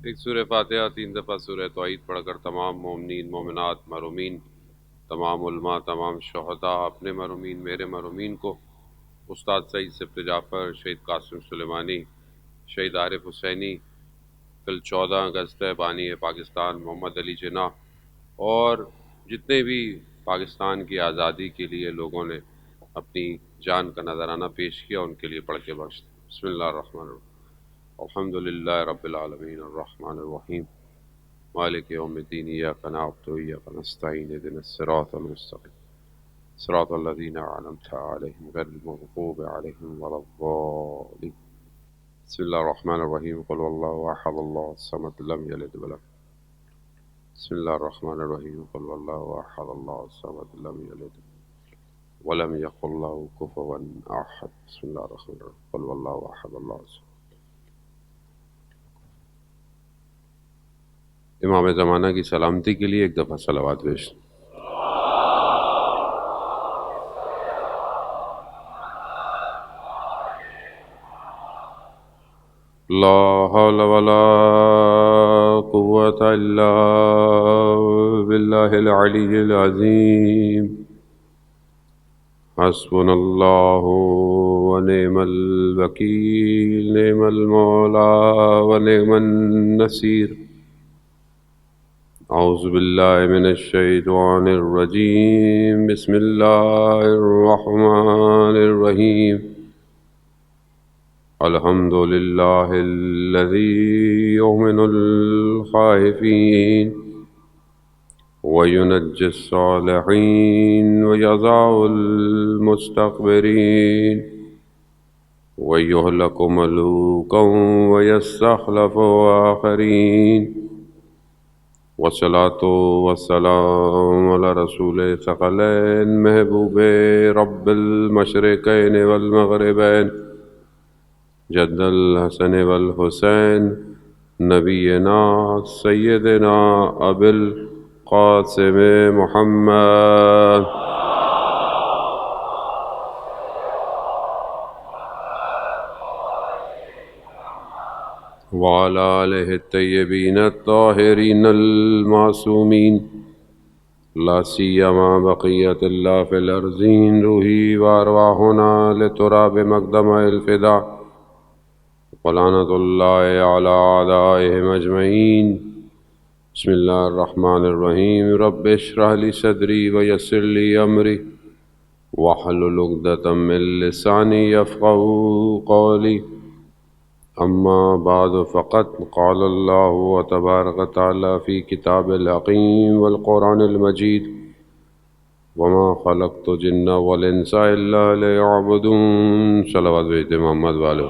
ایک سورہ فاتحہ 3 دفعہ سورہ توحید پڑھ کر تمام مومنین مومنات مرحومین، تمام علماء، تمام شہداء، اپنے مرحومین، میرے مرحومین کو، استاد سعید صفت جعفر، شہید قاسم سلیمانی، شہید عارف حسینی، کل 14 اگست ہے، بانی ہے پاکستان محمد علی جناح، اور جتنے بھی پاکستان کی آزادی کے لیے لوگوں نے اپنی جان کا نذرانہ پیش کیا، ان کے لیے پڑھ کے بخش دیں۔ بسم اللہ الرحمن الرحیم۔ الحمد للہ رب العالمین الرحمن الرحیم مالک یوم الدین، ایاک نعبد و ایاک نستعین، اہدنا الصراط المستقیم صراط الذین انعمت علیہم غیر المغضوب علیہم ولا الضالین۔ بسم اللہ الرحمن الرحیم، قل واللہ احد اللہ الصمد لم یلد ولم بسم اللہ الرحمن الرحیم، قل واللہ احد اللہ الصمد لم یلد ولم یکن له کفوا احد بسم اللہ الرحمن الرحیم، قل واللہ احد اللہ الصمد۔ امام زمانہ کی سلامتی کے لیے ایک دفعہ صلوات پیش۔ لا حول ولا قوة الا باللہ العلی العظیم، حسبنا اللہ ونعم الوکیل، نعم المولا ونعم النصیر۔ اعوذ باللہ من الشیطان الرجیم، بسم اللہ الرحمن الرحیم۔ الحمد للہ الذی یؤمن الخائفین وینجی الصالحین ویضع المستکبرین ویہلک ملوکا ویستخلف آخرین، والصلاة والسلام علی رسول ثقلین، محبوب رب المشرقین والمغربین، جد الحسن والحسین، نبینا سیدنا ابی القاسم محمد۔ وعلى آلہ الطیبین الطاہرین المعصومین، لا سیما بقیت اللہ فی الارضین، روحی وارواحنا لتراب مقدم الفدا، ولعنۃ اللہ علی اعدائہم اجمعین۔ بسم اللہ الرحمن الرحیم، رب اشرح لی صدری ویسر لی امری واحلل عقدۃ من لسانی یفقہوا قولی، اما بعد فقد قال اللہ تبارک تعالی فی کتاب الحکیم والقرآن المجید، وما خلقت الجن والانس الا لیعبدون۔ صلوات بھیجتے محمد والو۔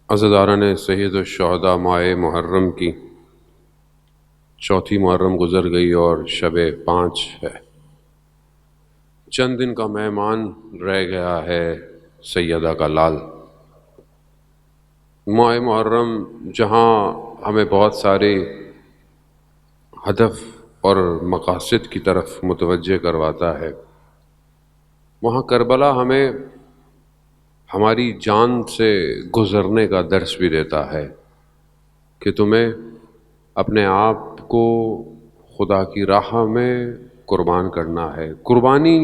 عزاداران سید الشہداء، ماہ محرم کی چوتھی محرم گزر گئی اور شب 5 ہے۔ چند دن کا مہمان رہ گیا ہے سیدہ کا لال۔ ماہ محرم جہاں ہمیں بہت سارے ہدف اور مقاصد کی طرف متوجہ کرواتا ہے، وہاں کربلا ہمیں ہماری جان سے گزرنے کا درس بھی دیتا ہے کہ تمہیں اپنے آپ کو خدا کی راہ میں قربان کرنا ہے۔ قربانی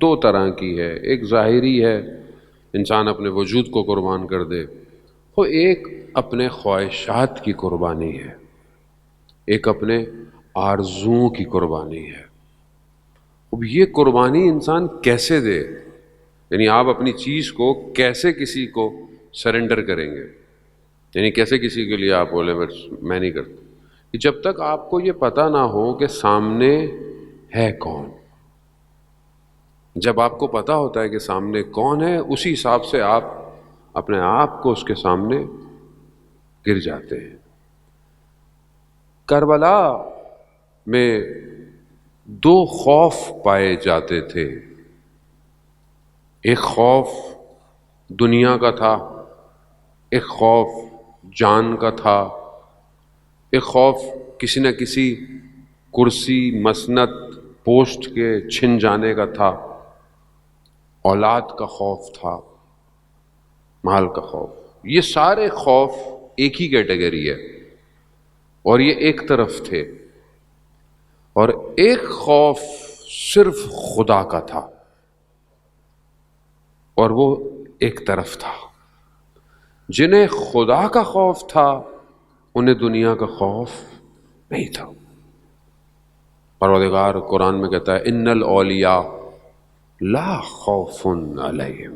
2 طرح کی ہے، ایک ظاہری ہے، انسان اپنے وجود کو قربان کر دے، وہ ایک اپنے خواہشات کی قربانی ہے، ایک اپنے آرزوؤں کی قربانی ہے۔ اب یہ قربانی انسان کیسے دے؟ یعنی آپ اپنی چیز کو کیسے کسی کو سرنڈر کریں گے؟ یعنی کیسے کسی کے لیے آپ بولیں میں نہیں کرتا؟ جب تک آپ کو یہ پتہ نہ ہو کہ سامنے ہے کون۔ جب آپ کو پتہ ہوتا ہے کہ سامنے کون ہے، اسی حساب سے آپ اپنے آپ کو اس کے سامنے گر جاتے ہیں۔ کربلا میں 2 خوف پائے جاتے تھے، ایک خوف دنیا کا تھا، ایک خوف جان کا تھا، ایک خوف کسی نہ کسی کرسی، مسند، پوسٹ کے چھن جانے کا تھا۔ اولاد کا خوف تھا، مال کا خوف. یہ سارے خوف ایک ہی کیٹیگری ہے اور یہ ایک طرف تھے. اور ایک خوف صرف خدا کا تھا اور وہ ایک طرف تھا. جنہیں خدا کا خوف تھا انہیں دنیا کا خوف نہیں تھا. پروردگار قرآن میں کہتا ہے ان الاولیاء لا خوف علیہم،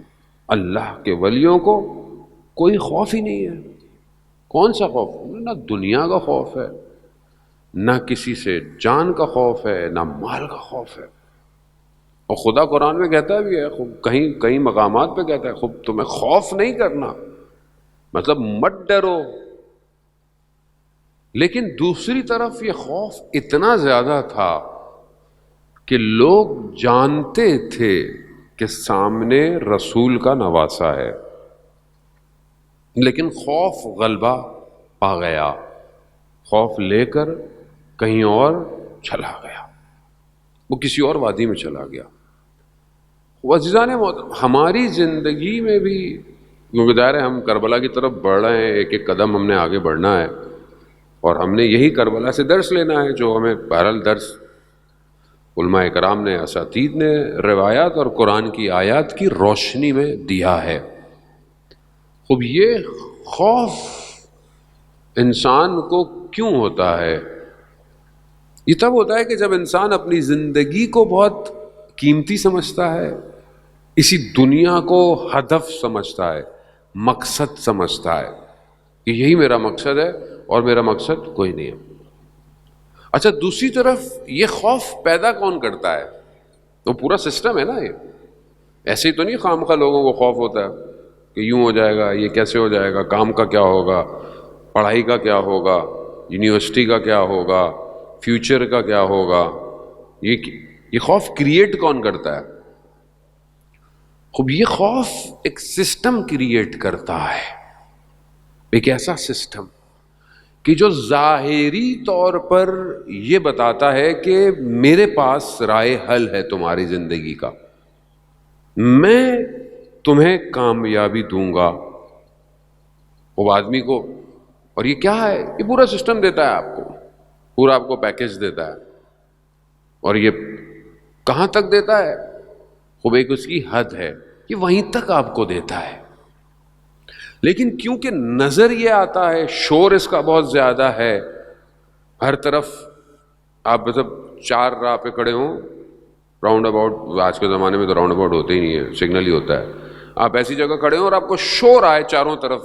اللہ کے ولیوں کو کوئی خوف ہی نہیں ہے. کون سا خوف؟ نہ دنیا کا خوف ہے، نہ کسی سے جان کا خوف ہے، نہ مال کا خوف ہے. اور خدا قرآن میں کہتا بھی ہے، کہیں مقامات پہ کہتا ہے خود تمہیں خوف نہیں کرنا، مطلب مت ڈرو. لیکن دوسری طرف یہ خوف اتنا زیادہ تھا کہ لوگ جانتے تھے کہ سامنے رسول کا نواسا ہے، لیکن خوف غلبہ پا گیا، خوف لے کر کہیں اور چلا گیا، وہ کسی اور وادی میں چلا گیا. عزیزان محترم، ہماری زندگی میں بھی کیونکہ ظاہر ہے ہم کربلا کی طرف بڑھ رہے ہیں، ایک ایک قدم ہم نے آگے بڑھنا ہے اور ہم نے یہی کربلا سے درس لینا ہے جو ہمیں بہرحال درس علماء کرام نے، اساتید نے روایات اور قرآن کی آیات کی روشنی میں دیا ہے. خوب یہ خوف انسان کو کیوں ہوتا ہے؟ یہ تب ہوتا ہے کہ جب انسان اپنی زندگی کو بہت قیمتی سمجھتا ہے، اسی دنیا کو ہدف سمجھتا ہے، مقصد سمجھتا ہے کہ یہی میرا مقصد ہے اور میرا مقصد کوئی نہیں ہے. اچھا، دوسری طرف یہ خوف پیدا کون کرتا ہے؟ تو پورا سسٹم ہے نا. یہ ایسے ہی تو نہیں خام خواہ لوگوں کو خوف ہوتا ہے کہ یوں ہو جائے گا، یہ کیسے ہو جائے گا، کام کا کیا ہوگا، پڑھائی کا کیا ہوگا، یونیورسٹی کا کیا ہوگا، فیوچر کا کیا ہوگا. یہ خوف کریٹ کون کرتا ہے؟ خوب یہ خوف ایک سسٹم کریٹ کرتا ہے، ایک ایسا سسٹم کہ جو ظاہری طور پر یہ بتاتا ہے کہ میرے پاس رائے حل ہے تمہاری زندگی کا، میں تمہیں کامیابی دوں گا. وہ آدمی کو، اور یہ کیا ہے؟ یہ پورا سسٹم دیتا ہے آپ کو، پورا آپ کو پیکج دیتا ہے. اور یہ کہاں تک دیتا ہے؟ خوب ایک اس کی حد ہے، یہ وہیں تک آپ کو دیتا ہے. لیکن کیونکہ نظر یہ آتا ہے، شور اس کا بہت زیادہ ہے، ہر طرف آپ مطلب چار راہ پہ کھڑے ہوں، راؤنڈ اباؤٹ، آج کے زمانے میں تو راؤنڈ اباؤٹ ہوتے ہی نہیں ہے، سگنل ہی ہوتا ہے. آپ ایسی جگہ کھڑے ہوں اور آپ کو شور آئے چاروں طرف،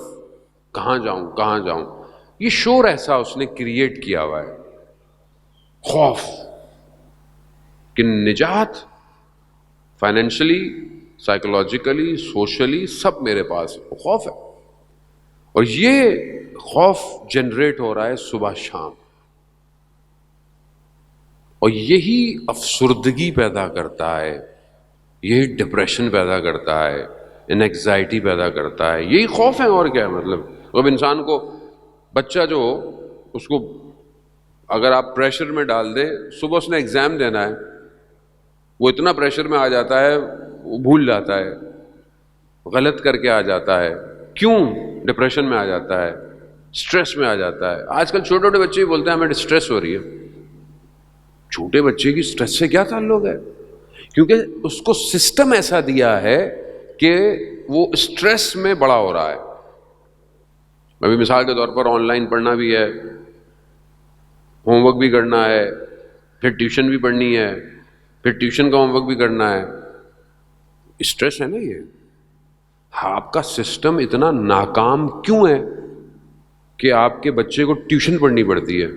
کہاں جاؤں کہاں جاؤں. یہ شور ایسا اس نے کریٹ کیا ہوا ہے، خوف کہ نجات فائنینشلی، سائیکولوجیکلی، سوشلی سب میرے پاس ہے. خوف ہے، اور یہ خوف جنریٹ ہو رہا ہے صبح شام، اور یہی افسردگی پیدا کرتا ہے، یہی ڈپریشن پیدا کرتا ہے، انیگزائٹی پیدا کرتا ہے. یہی خوف ہے، اور کیا ہے؟ مطلب اب انسان کو، بچہ جو ہو اس کو اگر آپ پریشر میں ڈال دیں، صبح اس نے ایگزام دینا ہے، وہ اتنا پریشر میں آ جاتا ہے، وہ بھول جاتا ہے، غلط کر کے آ جاتا ہے. کیوں ڈپریشن میں آ جاتا ہے، سٹریس میں آ جاتا ہے؟ آج کل چھوٹے چھوٹے بچے بھی بولتے ہیں ہمیں سٹریس ہو رہی ہے. چھوٹے بچے کی سٹریس سے کیا تعلق ہے؟ کیونکہ اس کو سسٹم ایسا دیا ہے کہ وہ سٹریس میں بڑا ہو رہا ہے. ابھی مثال کے طور پر آن لائن پڑھنا بھی ہے، ہوم ورک بھی کرنا ہے، پھر ٹیوشن بھی پڑھنی ہے، پھر ٹیوشن کا ہوم ورک بھی کرنا ہے. اسٹریس ہے نا یہ. آپ کا سسٹم اتنا ناکام کیوں ہے کہ آپ کے بچے کو ٹیوشن پڑھنی پڑتی ہے؟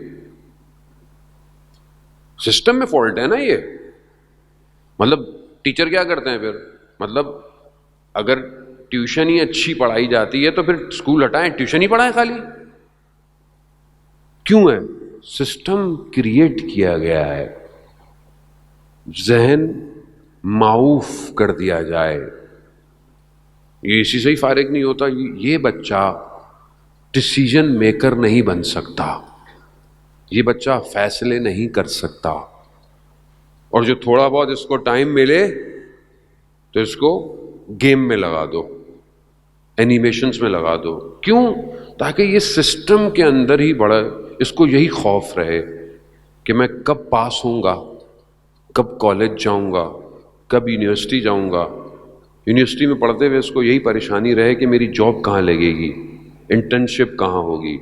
سسٹم میں فالٹ ہے نا یہ. مطلب ٹیچر کیا کرتے ہیں پھر؟ مطلب اگر ٹیوشن ہی اچھی پڑھائی جاتی ہے تو پھر اسکول ہٹائیں، ٹیوشن ہی پڑھائیں خالی. کیوں ہے؟ سسٹم کریٹ کیا گیا ہے، ذہن معوف کر دیا جائے. یہ اسی سے ہی فارغ نہیں ہوتا، یہ بچہ ڈسیژن میکر نہیں بن سکتا، یہ بچہ فیصلے نہیں کر سکتا. اور جو تھوڑا بہت اس کو ٹائم ملے تو اس کو گیم میں لگا دو، اینیمیشنز میں لگا دو. کیوں؟ تاکہ یہ سسٹم کے اندر ہی بڑا اس کو یہی خوف رہے کہ میں کب پاس ہوں گا، کب کالج جاؤں گا، کب یونیورسٹی جاؤں گا. یونیورسٹی میں پڑھتے ہوئے اس کو یہی پریشانی رہے کہ میری جاب کہاں لگے گی، انٹرنشپ کہاں ہوگی.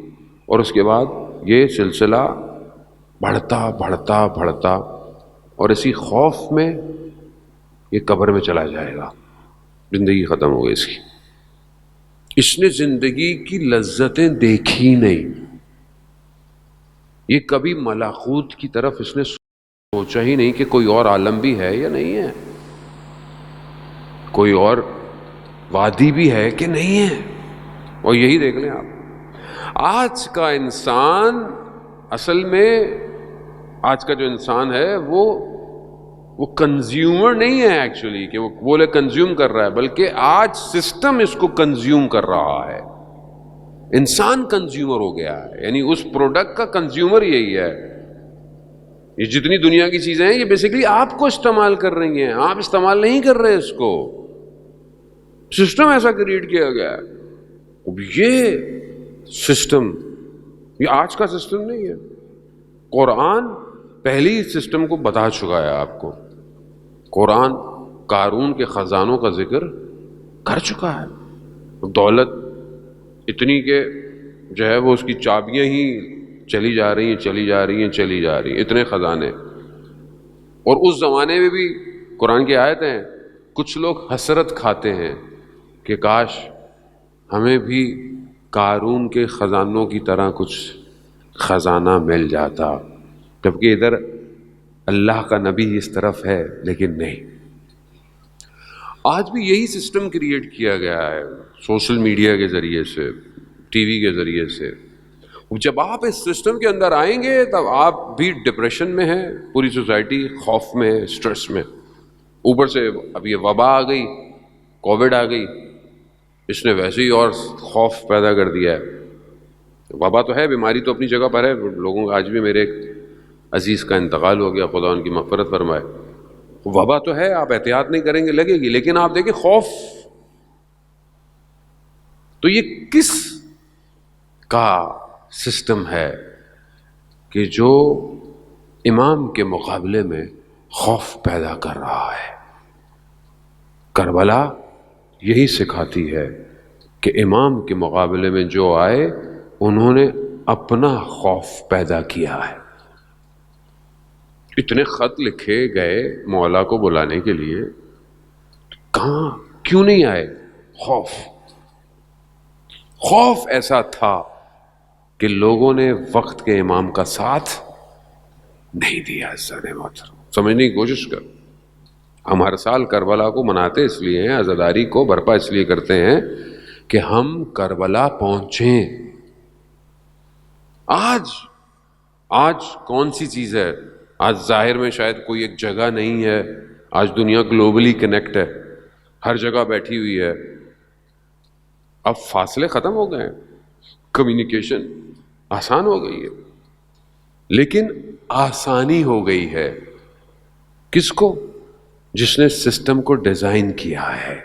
اور اس کے بعد یہ سلسلہ بڑھتا بڑھتا بڑھتا اور اسی خوف میں یہ قبر میں چلا جائے گا، زندگی ختم ہو گئی اس کی. اس نے زندگی کی لذتیں دیکھی نہیں، یہ کبھی ملکوت کی طرف اس نے سوچا ہی نہیں کہ کوئی اور عالم بھی ہے یا نہیں ہے، کوئی اور وادی بھی ہے کہ نہیں ہے. اور یہی دیکھ لیں آپ، آج کا انسان اصل میں، آج کا جو انسان ہے وہ کنزیومر نہیں ہے ایکچولی کہ وہ بولے کنزیوم کر رہا ہے، بلکہ آج سسٹم اس کو کنزیوم کر رہا ہے. انسان کنزیومر ہو گیا ہے، یعنی اس پروڈکٹ کا کنزیومر یہی ہے. یہ جتنی دنیا کی چیزیں ہیں یہ بیسیکلی آپ کو استعمال کر رہی ہیں، آپ استعمال نہیں کر رہے اس کو. سسٹم ایسا کریٹ کیا گیا ہے. اب یہ سسٹم یہ آج کا سسٹم نہیں ہے. قرآن پہلی سسٹم کو بتا چکا ہے آپ کو. قرآن قارون کے خزانوں کا ذکر کر چکا ہے. دولت اتنی کہ جو ہے وہ اس کی چابیاں ہی چلی جا رہی ہیں چلی جا رہی ہیں چلی جا رہی ہیں، اتنے خزانے. اور اس زمانے میں بھی قرآن کی آیت ہیں، کچھ لوگ حسرت کھاتے ہیں کہ کاش ہمیں بھی قارون کے خزانوں کی طرح کچھ خزانہ مل جاتا، جبکہ ادھر اللہ کا نبی اس طرف ہے لیکن نہیں. آج بھی یہی سسٹم کریٹ کیا گیا ہے سوشل میڈیا کے ذریعے سے، ٹی وی کے ذریعے سے. جب آپ اس سسٹم کے اندر آئیں گے تب آپ بھی ڈپریشن میں ہیں، پوری سوسائٹی خوف میں ہے، اسٹریس میں. اوپر سے اب یہ وبا آ گئی، کووڈ آ گئی، اس نے ویسے ہی اور خوف پیدا کر دیا ہے. وبا تو ہے، بیماری تو اپنی جگہ پر ہے. لوگوں کا آج بھی میرے ایک عزیز کا انتقال ہو گیا، خدا ان کی مغفرت فرمائے. وبا تو ہے، آپ احتیاط نہیں کریں گے لگے گی، لیکن آپ دیکھیں خوف. تو یہ کس کا سسٹم ہے کہ جو امام کے مقابلے میں خوف پیدا کر رہا ہے؟ کربلا یہی سکھاتی ہے کہ امام کے مقابلے میں جو آئے انہوں نے اپنا خوف پیدا کیا ہے. اتنے خط لکھے گئے مولا کو بلانے کے لیے، کہاں کیوں نہیں آئے؟ خوف ایسا تھا کہ لوگوں نے وقت کے امام کا ساتھ نہیں دیا. سمجھنے کی کوشش کر. ہم ہر سال کربلا کو مناتے اس لیے ہیں، عزاداری کو برپا اس لیے کرتے ہیں کہ ہم کربلا پہنچیں. آج کون سی چیز ہے؟ آج ظاہر میں شاید کوئی ایک جگہ نہیں ہے. آج دنیا گلوبلی کنیکٹ ہے، ہر جگہ بیٹھی ہوئی ہے. اب فاصلے ختم ہو گئے ہیں، کمیونیکیشن آسان ہو گئی ہے. لیکن آسانی ہو گئی ہے کس کو؟ جس نے سسٹم کو ڈیزائن کیا ہے.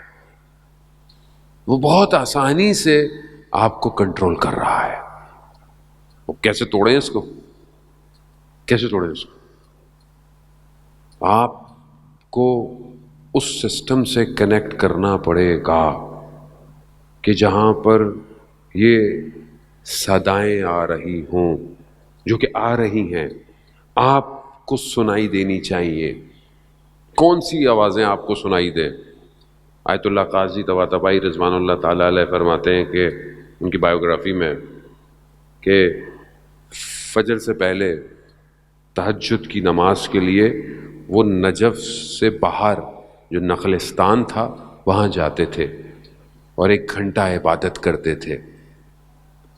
وہ بہت آسانی سے آپ کو کنٹرول کر رہا ہے. وہ کیسے توڑیں اس کو؟ کیسے توڑیں اس کو؟ آپ کو اس سسٹم سے کنیکٹ کرنا پڑے گا کہ جہاں پر یہ صدائیں آ رہی ہوں، جو کہ آ رہی ہیں، آپ کو سنائی دینی چاہیے. کون سی آوازیں آپ کو سنائی دیں؟ آیت اللہ قاضی طباطبائی رضوان اللہ تعالیٰ علیہ فرماتے ہیں کہ ان کی بایوگرافی میں کہ فجر سے پہلے تہجد کی نماز کے لیے وہ نجف سے باہر جو نخلستان تھا وہاں جاتے تھے اور 1 گھنٹہ عبادت کرتے تھے،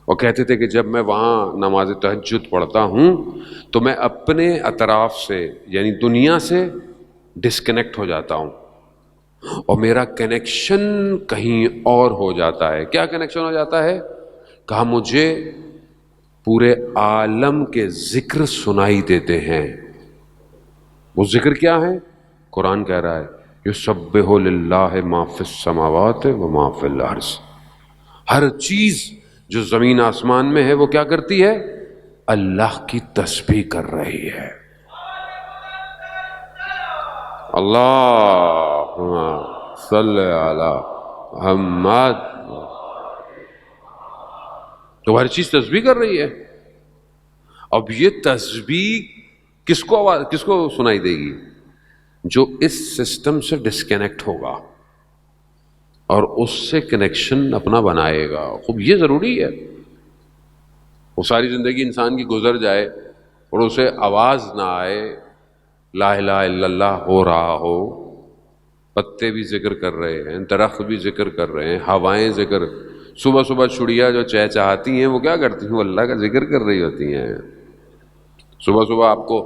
اور کہتے تھے کہ جب میں وہاں نماز تہجد پڑھتا ہوں تو میں اپنے اطراف سے یعنی دنیا سے ڈسکنیکٹ ہو جاتا ہوں اور میرا کنیکشن کہیں اور ہو جاتا ہے. کیا کنیکشن ہو جاتا ہے؟ کہا مجھے پورے عالم کے ذکر سنائی دیتے ہیں. وہ ذکر کیا ہے؟ قرآن کہہ رہا ہے یسبح للہ ما فی السماوات و ما فی الارض. ہر چیز جو زمین آسمان میں ہے وہ کیا کرتی ہے؟ اللہ کی تسبیح کر رہی ہے. اللہم صلی علی محمد. تو ہر چیز تسبیح کر رہی ہے. اب یہ تسبیح کس کو سنائی دے گی؟ جو اس سسٹم سے ڈسکنیکٹ ہوگا اور اس سے کنیکشن اپنا بنائے گا. خوب یہ ضروری ہے. وہ ساری زندگی انسان کی گزر جائے اور اسے آواز نہ آئے لا الہ الا اللہ ہو رہا ہو، پتے بھی ذکر کر رہے ہیں، درخت بھی ذکر کر رہے ہیں، ہوائیں ذکر، صبح صبح چڑیا جو چہچہاتی ہیں وہ کیا کرتی ہیں؟ وہ اللہ کا ذکر کر رہی ہوتی ہیں. صبح صبح آپ کو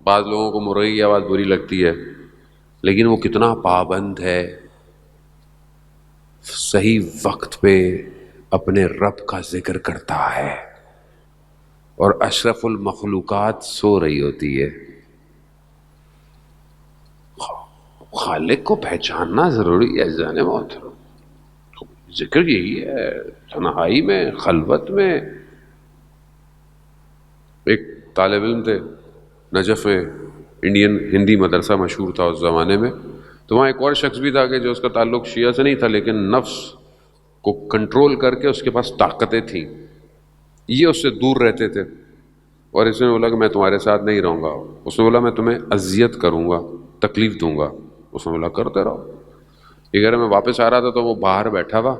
بعض لوگوں کو مرغی کی آواز بری لگتی ہے، لیکن وہ کتنا پابند ہے، صحیح وقت پہ اپنے رب کا ذکر کرتا ہے. اور اشرف المخلوقات سو رہی ہوتی ہے. خالق کو پہچاننا ضروری ہے جانے محترم. ذکر یہی ہے تنہائی میں، خلوت میں. ایک طالب علم تھے نجف میں، انڈین ہندی مدرسہ مشہور تھا اس زمانے میں. تو وہاں ایک اور شخص بھی تھا کہ جو اس کا تعلق شیعہ سے نہیں تھا، لیکن نفس کو کنٹرول کر کے اس کے پاس طاقتیں تھیں. یہ اس سے دور رہتے تھے اور اس نے بولا کہ میں تمہارے ساتھ نہیں رہوں گا. اس نے بولا میں تمہیں اذیت کروں گا، تکلیف دوں گا. اس نے بولا کرتے رہو. یہ کہہ رہا میں واپس آ رہا تھا تو وہ باہر بیٹھا ہوا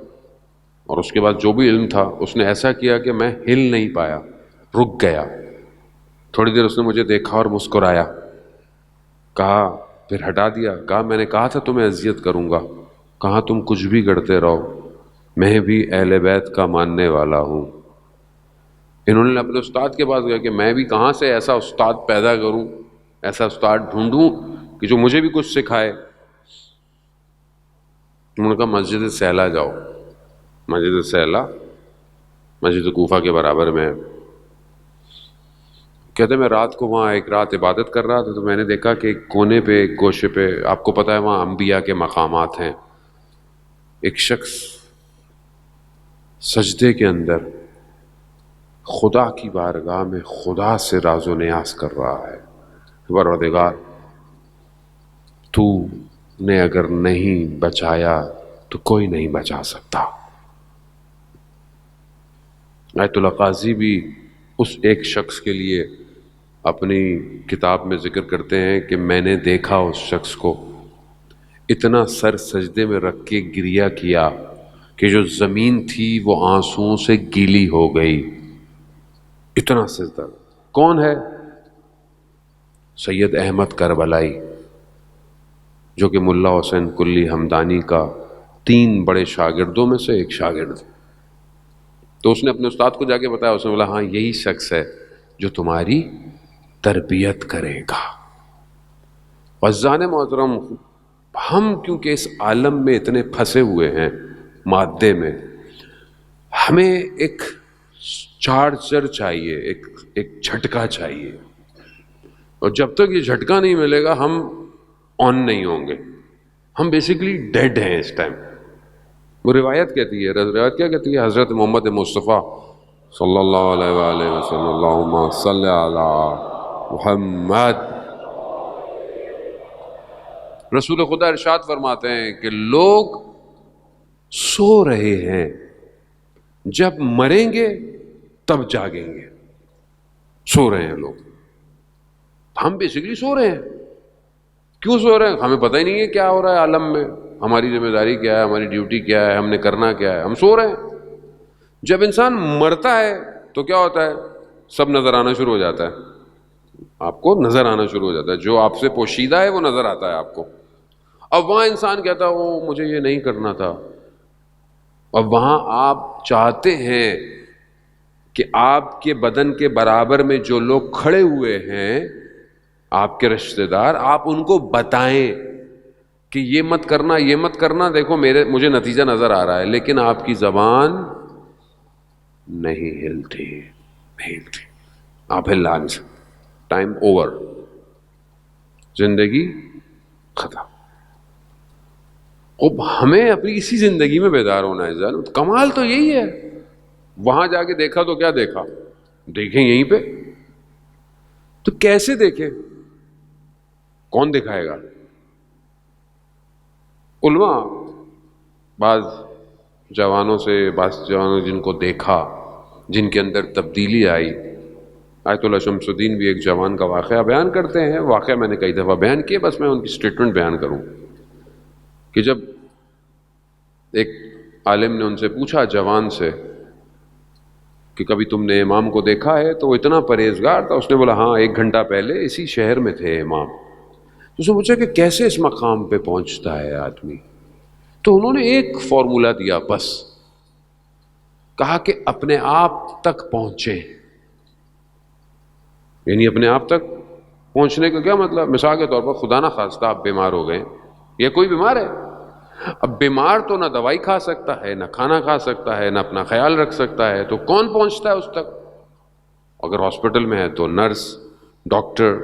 اور اس کے بعد جو بھی علم تھا اس نے ایسا کیا کہ میں ہل نہیں پایا، رک گیا. تھوڑی دیر اس نے مجھے دیکھا اور مسکرایا، کہا پھر ہٹا دیا، کہا میں نے کہا تھا تمہیں اذیت کروں گا. کہا تم کچھ بھی کرتے رہو، میں بھی اہل بیت کا ماننے والا ہوں. انہوں نے اپنے استاد کے پاس گیا کہ میں بھی کہاں سے ایسا استاد پیدا کروں، ایسا استاد ڈھونڈوں کہ جو مجھے بھی کچھ سکھائے. انہوں نے کہا مسجد سیلا جاؤ. مسجد سیلا مسجد کوفہ کے برابر میں. کہتے میں رات کو وہاں ایک رات عبادت کر رہا تھا تو میں نے دیکھا کہ ایک کونے پہ، ایک گوشے پہ، آپ کو پتہ ہے وہاں انبیاء کے مقامات ہیں، ایک شخص سجدے کے اندر خدا کی بارگاہ میں خدا سے راز و نیاز کر رہا ہے. پروردگار تو نے اگر نہیں بچایا تو کوئی نہیں بچا سکتا. آیت اللہ قاضی بھی اس ایک شخص کے لیے اپنی کتاب میں ذکر کرتے ہیں کہ میں نے دیکھا اس شخص کو اتنا سر سجدے میں رکھ کے گریہ کیا کہ جو زمین تھی وہ آنسوؤں سے گیلی ہو گئی. اتنا سجدہ. کون ہے؟ سید احمد کربلائی، جو کہ ملا حسین کلی ہمدانی کا 3 بڑے شاگردوں میں سے ایک شاگرد. تو اس نے اپنے استاد کو جا کے بتایا. اس نے بولا ہاں یہی شخص ہے جو تمہاری تربیت کرے گا. عزیزان محترم، ہم کیونکہ اس عالم میں اتنے پھنسے ہوئے ہیں مادے میں، ہمیں ایک چارجر چاہیے، ایک جھٹکا چاہیے. اور جب تک یہ جھٹکا نہیں ملے گا ہم آن نہیں ہوں گے. ہم بیسیکلی ڈیڈ ہیں اس ٹائم. وہ روایت کہتی ہے، روایت کیا کہتی ہے؟ حضرت محمد مصطفیٰ صلی اللہ علیہ وآلہ وسلم، اللہم صلی علی محمد. رسول خدا ارشاد فرماتے ہیں کہ لوگ سو رہے ہیں، جب مریں گے تب جاگیں گے. سو رہے ہیں لوگ. ہم بیسیکلی سو رہے ہیں. کیوں سو رہے ہیں؟ ہمیں پتہ ہی نہیں ہے کیا ہو رہا ہے عالم میں، ہماری ذمہ داری کیا ہے، ہماری ڈیوٹی کیا ہے، ہم نے کرنا کیا ہے. ہم سو رہے ہیں. جب انسان مرتا ہے تو کیا ہوتا ہے؟ سب نظر آنا شروع ہو جاتا ہے. آپ کو نظر آنا شروع ہو جاتا ہے، جو آپ سے پوشیدہ ہے وہ نظر آتا ہے آپ کو. اب وہاں انسان کہتا ہے وہ مجھے یہ نہیں کرنا تھا. اب وہاں آپ چاہتے ہیں کہ آپ کے بدن کے برابر میں جو لوگ کھڑے ہوئے ہیں، آپ کے رشتہ دار، آپ ان کو بتائیں کہ یہ مت کرنا، یہ مت کرنا. دیکھو مجھے نتیجہ نظر آ رہا ہے، لیکن آپ کی زبان نہیں ہلتی، نہیں ہلتی. آپ ہلا نہیں سکتے. ٹائم اوور، زندگی ختم. اب ہمیں اپنی اسی زندگی میں بیدار ہونا ہے جان. کمال تو یہی ہے. وہاں جا کے دیکھا تو کیا دیکھا؟ دیکھیں یہیں پہ تو کیسے دیکھیں؟ کون دکھائے گا؟ علماء بعض جوانوں سے، بعض جوانوں جن کو دیکھا، جن کے اندر تبدیلی آئی. آیت اللہ شمس الدین بھی ایک جوان کا واقعہ بیان کرتے ہیں. واقعہ میں نے کئی دفعہ بیان کیے، بس میں ان کی اسٹیٹمنٹ بیان کروں کہ جب ایک عالم نے ان سے پوچھا جوان سے کہ کبھی تم نے امام کو دیکھا ہے؟ تو وہ اتنا پرہیزگار تھا، اس نے بولا ہاں 1 گھنٹہ پہلے اسی شہر میں تھے امام. تو اس نے پوچھا کہ کیسے اس مقام پہ پہنچتا ہے آدمی؟ تو انہوں نے ایک فارمولا دیا بس، کہا کہ اپنے آپ تک پہنچے. یعنی اپنے آپ تک پہنچنے کا کیا مطلب؟ مثال کے طور پر خدا نہ خواستہ آپ بیمار ہو گئے، یا کوئی بیمار ہے. اب بیمار تو نہ دوائی کھا سکتا ہے، نہ کھانا کھا سکتا ہے، نہ اپنا خیال رکھ سکتا ہے، تو کون پہنچتا ہے اس تک؟ اگر ہاسپٹل میں ہے تو نرس، ڈاکٹر،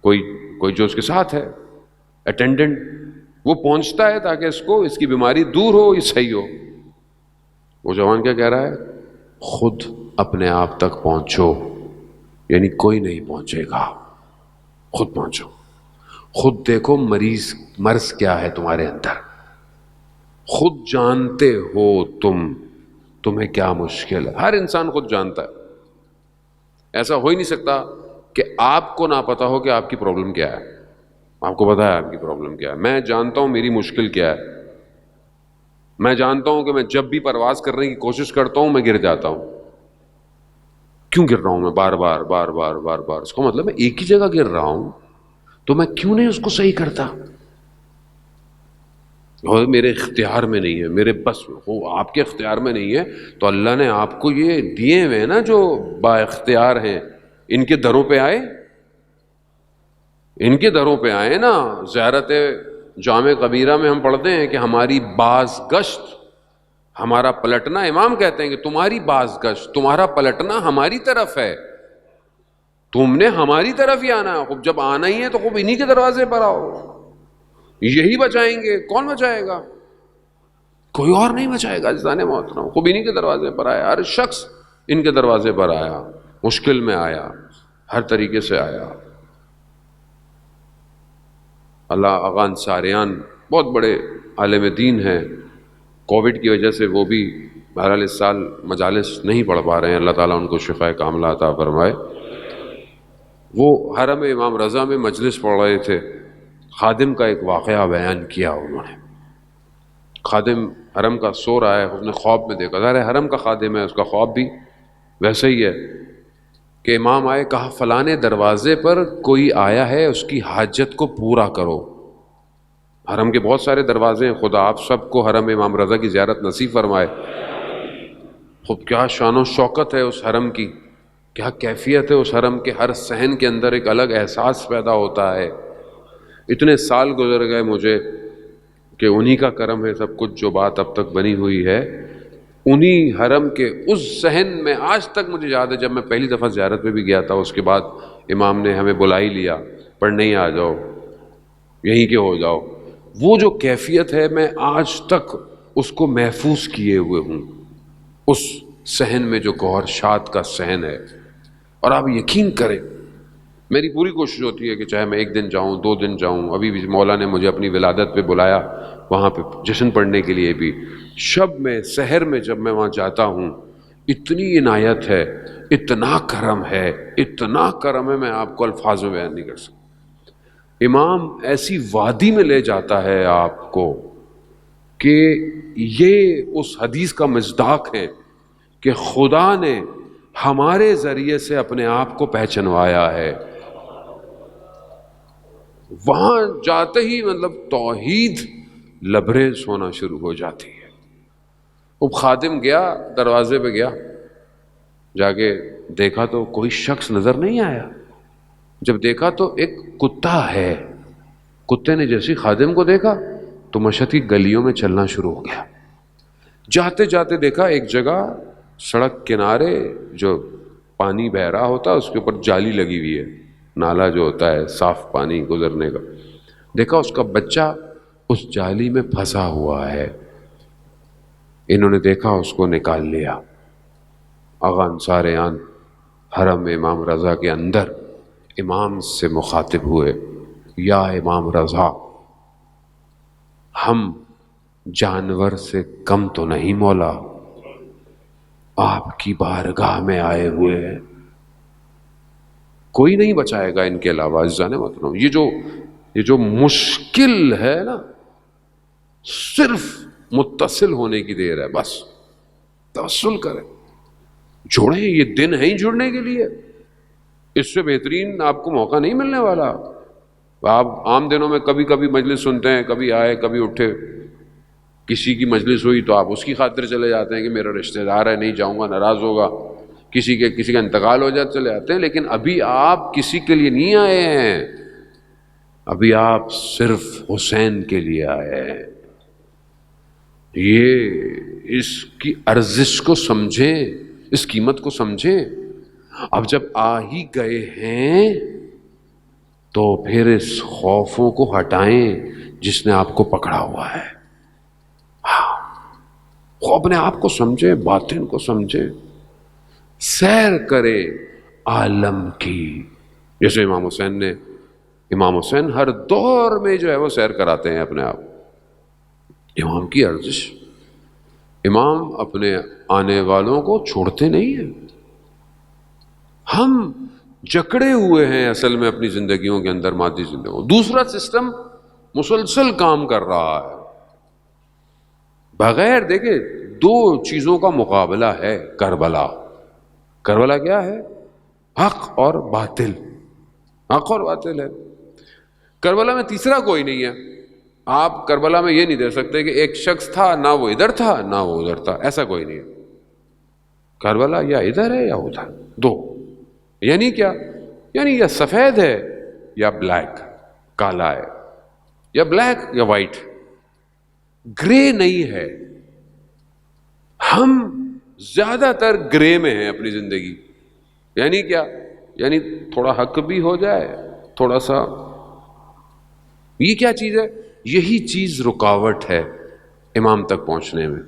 کوئی جو اس کے ساتھ ہے، اٹینڈنٹ، وہ پہنچتا ہے تاکہ اس کو اس کی بیماری دور ہو، یہ صحیح ہو. وہ جوان کیا کہہ رہا ہے؟ خود اپنے آپ تک پہنچو. یعنی کوئی نہیں پہنچے گا، خود پہنچو. خود دیکھو مرض کیا ہے تمہارے اندر، خود جانتے ہو تمہیں کیا مشکل ہے. ہر انسان خود جانتا ہے. ایسا ہو ہی نہیں سکتا کہ آپ کو نہ پتا ہو کہ آپ کی پرابلم کیا ہے. آپ کو پتا ہے آپ کی پرابلم کیا ہے. میں جانتا ہوں میری مشکل کیا ہے. میں جانتا ہوں کہ میں جب بھی پرواز کرنے کی کوشش کرتا ہوں میں گر جاتا ہوں. کیوں گر رہا ہوں میں بار بار بار بار بار بار؟ اس کا مطلب میں ایک ہی جگہ گر رہا ہوں، تو میں کیوں نہیں اس کو صحیح کرتا؟ اور میرے اختیار میں نہیں ہے، میرے بس وہ آپ کے اختیار میں نہیں ہے، تو اللہ نے آپ کو یہ دیے ہوئے نا جو با اختیار ہیں، ان کے دروں پہ آئے، ان کے دروں پہ آئے نا. زیارت جامع کبیرہ میں ہم پڑھتے ہیں کہ ہماری باز گشت، ہمارا پلٹنا، امام کہتے ہیں کہ تمہاری باز گشت، تمہارا پلٹنا ہماری طرف ہے، تم نے ہماری طرف ہی آنا ہے. خوب جب آنا ہی ہے تو خوب انہی کے دروازے پر آؤ. یہی بچائیں گے. کون بچائے گا؟ کوئی اور نہیں بچائے گا. عزیزان محترم، خوب انہی کے دروازے پر آیا. ہر شخص ان کے دروازے پر آیا، مشکل میں آیا، ہر طریقے سے آیا. اللہ آغا انصاریان بہت بڑے عالم دین ہیں. کووڈ کی وجہ سے وہ بھی بہرحال اس سال مجالس نہیں پڑھ پا رہے ہیں. اللہ تعالیٰ ان کو شفائے کاملہ عطا فرمائے. وہ حرم امام رضا میں مجلس پڑھ رہے تھے. خادم کا ایک واقعہ بیان کیا انہوں نے. خادم حرم کا سو رہا ہے، اس نے خواب میں دیکھا، ظاہر ہے حرم کا خادم ہے، اس کا خواب بھی ویسے ہی ہے کہ امام آئے، کہا فلانے دروازے پر کوئی آیا ہے، اس کی حاجت کو پورا کرو. حرم کے بہت سارے دروازے ہیں، خدا آپ سب کو حرم امام رضا کی زیارت نصیب فرمائے. خود کیا شان و شوکت ہے اس حرم کی، کیا کیفیت ہے اس حرم کے. ہر صحن کے اندر ایک الگ احساس پیدا ہوتا ہے. اتنے سال گزر گئے مجھے کہ انہی کا کرم ہے سب کچھ، جو بات اب تک بنی ہوئی ہے انہی حرم کے اس صحن میں. آج تک مجھے یاد ہے جب میں پہلی دفعہ زیارت پہ بھی گیا تھا، اس کے بعد امام نے ہمیں بلا ہی لیا، پڑھنے ہی آ جاؤ، یہیں کے ہو جاؤ. وہ جو کیفیت ہے میں آج تک اس کو محفوظ کیے ہوئے ہوں، اس صحن میں جو گوہر شاد کا صحن ہے. اور آپ یقین کریں میری پوری کوشش ہوتی ہے کہ چاہے میں 1 دن جاؤں، 2 دن جاؤں. ابھی بھی مولا نے مجھے اپنی ولادت پہ بلایا، وہاں پہ جشن پڑھنے کے لیے بھی. شب میں سحر میں جب میں وہاں جاتا ہوں، اتنی عنایت ہے، اتنا کرم ہے، اتنا کرم ہے، میں آپ کو الفاظ میں بیان نہیں کر سکتا. امام ایسی وادی میں لے جاتا ہے آپ کو کہ یہ اس حدیث کا مصداق ہے کہ خدا نے ہمارے ذریعے سے اپنے آپ کو پہچنوایا ہے. وہاں جاتے ہی مطلب توحید لبریز ہونا شروع ہو جاتی ہے. اب خادم گیا، دروازے پہ گیا، جا کے دیکھا تو کوئی شخص نظر نہیں آیا. جب دیکھا تو ایک کتا ہے. کتے نے جیسی خادم کو دیکھا تو مشہد کی گلیوں میں چلنا شروع ہو گیا. جاتے جاتے دیکھا ایک جگہ سڑک کنارے جو پانی بہ رہا ہوتا ہے اس کے اوپر جالی لگی ہوئی ہے، نالا جو ہوتا ہے صاف پانی گزرنے کا. دیکھا اس کا بچہ اس جالی میں پھنسا ہوا ہے. انہوں نے دیکھا، اس کو نکال لیا. آغا انصاریان حرم امام رضا کے اندر امام سے مخاطب ہوئے، یا امام رضا، ہم جانور سے کم تو نہیں مولا، آپ کی بارگاہ میں آئے ہوئے ہیں، کوئی نہیں بچائے گا ان کے علاوہ. عزیزان محترم، یہ جو مشکل ہے نا، صرف متصل ہونے کی دیر ہے. بس توسل کریں، جڑیں. یہ دن ہے ہی جڑنے کے لیے. اس سے بہترین آپ کو موقع نہیں ملنے والا. آپ عام دنوں میں کبھی کبھی مجلس سنتے ہیں، کبھی آئے کبھی اٹھے، کسی کی مجلس ہوئی تو آپ اس کی خاطر چلے جاتے ہیں کہ میرا رشتہ دار ہے، نہیں جاؤں گا ناراض ہوگا. کسی کا انتقال ہو جاتا چلے جاتے ہیں. لیکن ابھی آپ کسی کے لیے نہیں آئے ہیں، ابھی آپ صرف حسین کے لیے آئے ہیں. یہ اس کی ارزش کو سمجھیں، اس قیمت کو سمجھیں. اب جب آ ہی گئے ہیں تو پھر اس خوفوں کو ہٹائیں جس نے آپ کو پکڑا ہوا ہے. وہ اپنے آپ کو سمجھے، باطن کو سمجھے، سیر کرے عالم کی. جیسے امام حسین ہر دور میں جو ہے وہ سیر کراتے ہیں اپنے آپ. امام کی ارزش، امام اپنے آنے والوں کو چھوڑتے نہیں ہیں. ہم جکڑے ہوئے ہیں اصل میں اپنی زندگیوں کے اندر، مادی زندگیوں. دوسرا سسٹم مسلسل کام کر رہا ہے بغیر دیکھے. دو چیزوں کا مقابلہ ہے کربلا. کربلا کیا ہے؟ حق اور باطل. حق اور باطل ہے. کربلا میں تیسرا کوئی نہیں ہے. آپ کربلا میں یہ نہیں دیکھ سکتے کہ ایک شخص تھا، نہ وہ ادھر تھا نہ وہ ادھر تھا. ایسا کوئی نہیں ہے. کربلا یا ادھر ہے یا ادھر، دو. یعنی کیا؟ یعنی یا سفید ہے یا بلیک، کالا ہے، یا بلیک یا وائٹ، گرے نہیں ہے. ہم زیادہ تر گرے میں ہیں اپنی زندگی. یعنی کیا؟ یعنی تھوڑا حق بھی ہو جائے، تھوڑا سا. یہ کیا چیز ہے؟ یہی چیز رکاوٹ ہے امام تک پہنچنے میں.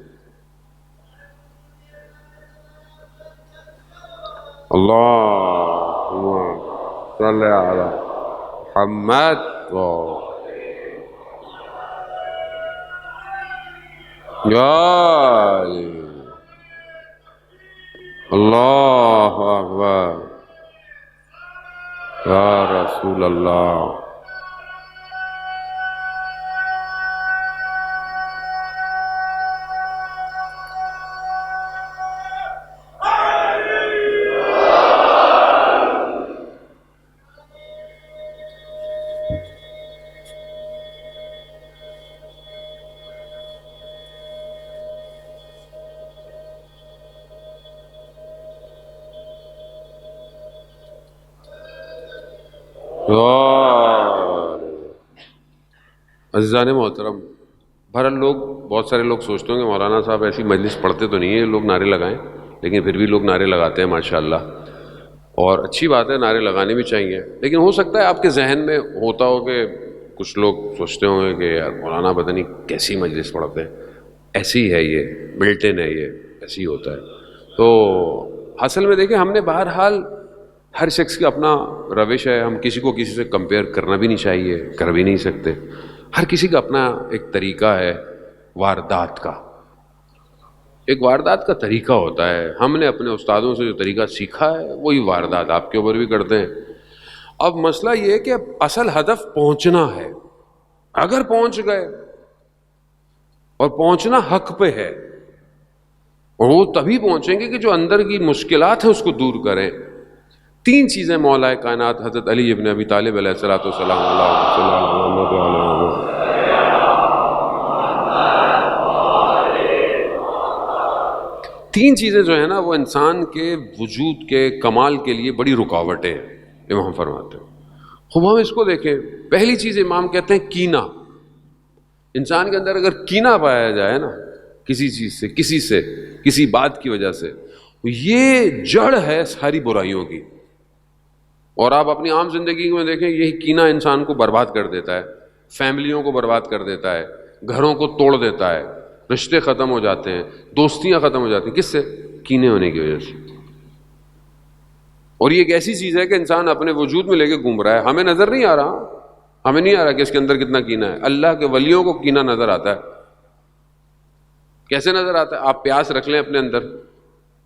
اللہم صلی علی محمد یا اللہ اکبر یا رسول اللہ. عزیزان محترم، بہرحال بہت سارے لوگ سوچتے ہوں کہ مولانا صاحب ایسی مجلس پڑھتے تو نہیں ہیں لوگ نعرے لگائیں، لیکن پھر بھی لوگ نعرے لگاتے ہیں ماشاءاللہ. اور اچھی بات ہے، نعرے لگانے بھی چاہیے. لیکن ہو سکتا ہے آپ کے ذہن میں ہوتا ہو کہ کچھ لوگ سوچتے ہوں گے کہ یار مولانا پتہ نہیں کیسی مجلس پڑھتے ہیں. ایسی ہے، یہ بلٹن ہے، یہ ایسی ہی ہوتا ہے. تو اصل میں دیکھیں، ہم نے بہرحال ہر شخص کی اپنا روش ہے. ہم کسی کو کسی سے کمپیئر کرنا بھی نہیں چاہیے، کر بھی نہیں سکتے. ہر کسی کا اپنا ایک طریقہ ہے واردات کا. ایک واردات کا طریقہ ہوتا ہے. ہم نے اپنے استادوں سے جو طریقہ سیکھا ہے وہی واردات آپ کے اوپر بھی کرتے ہیں. اب مسئلہ یہ ہے کہ اصل ہدف پہنچنا ہے. اگر پہنچ گئے، اور پہنچنا حق پہ ہے، اور وہ تبھی پہنچیں گے کہ جو اندر کی مشکلات ہیں اس کو دور کریں. تین چیزیں مولا کائنات حضرت علی ابن ابی طالب علیہ الصلوۃ والسلام تین چیزیں جو ہیں نا وہ انسان کے وجود کے کمال کے لیے بڑی رکاوٹیں ہیں. امام فرماتے ہیں. خوب ہم اس کو دیکھیں. پہلی چیز امام کہتے ہیں کینہ. انسان کے اندر اگر کینہ پایا جائے نا کسی چیز سے، کسی بات کی وجہ سے، یہ جڑ ہے ساری برائیوں کی. اور آپ اپنی عام زندگی میں دیکھیں، یہی کینہ انسان کو برباد کر دیتا ہے. فیملیوں کو برباد کر دیتا ہے، گھروں کو توڑ دیتا ہے، رشتے ختم ہو جاتے ہیں، دوستیاں ختم ہو جاتی ہیں. کس سے؟ کینے ہونے کی وجہ سے. اور یہ ایک ایسی چیز ہے کہ انسان اپنے وجود میں لے کے گھوم رہا ہے، ہمیں نظر نہیں آ رہا، ہمیں نہیں آ رہا کہ اس کے اندر کتنا کینہ ہے. اللہ کے ولیوں کو کینہ نظر آتا ہے. کیسے نظر آتا ہے؟ آپ پیاس رکھ لیں اپنے اندر،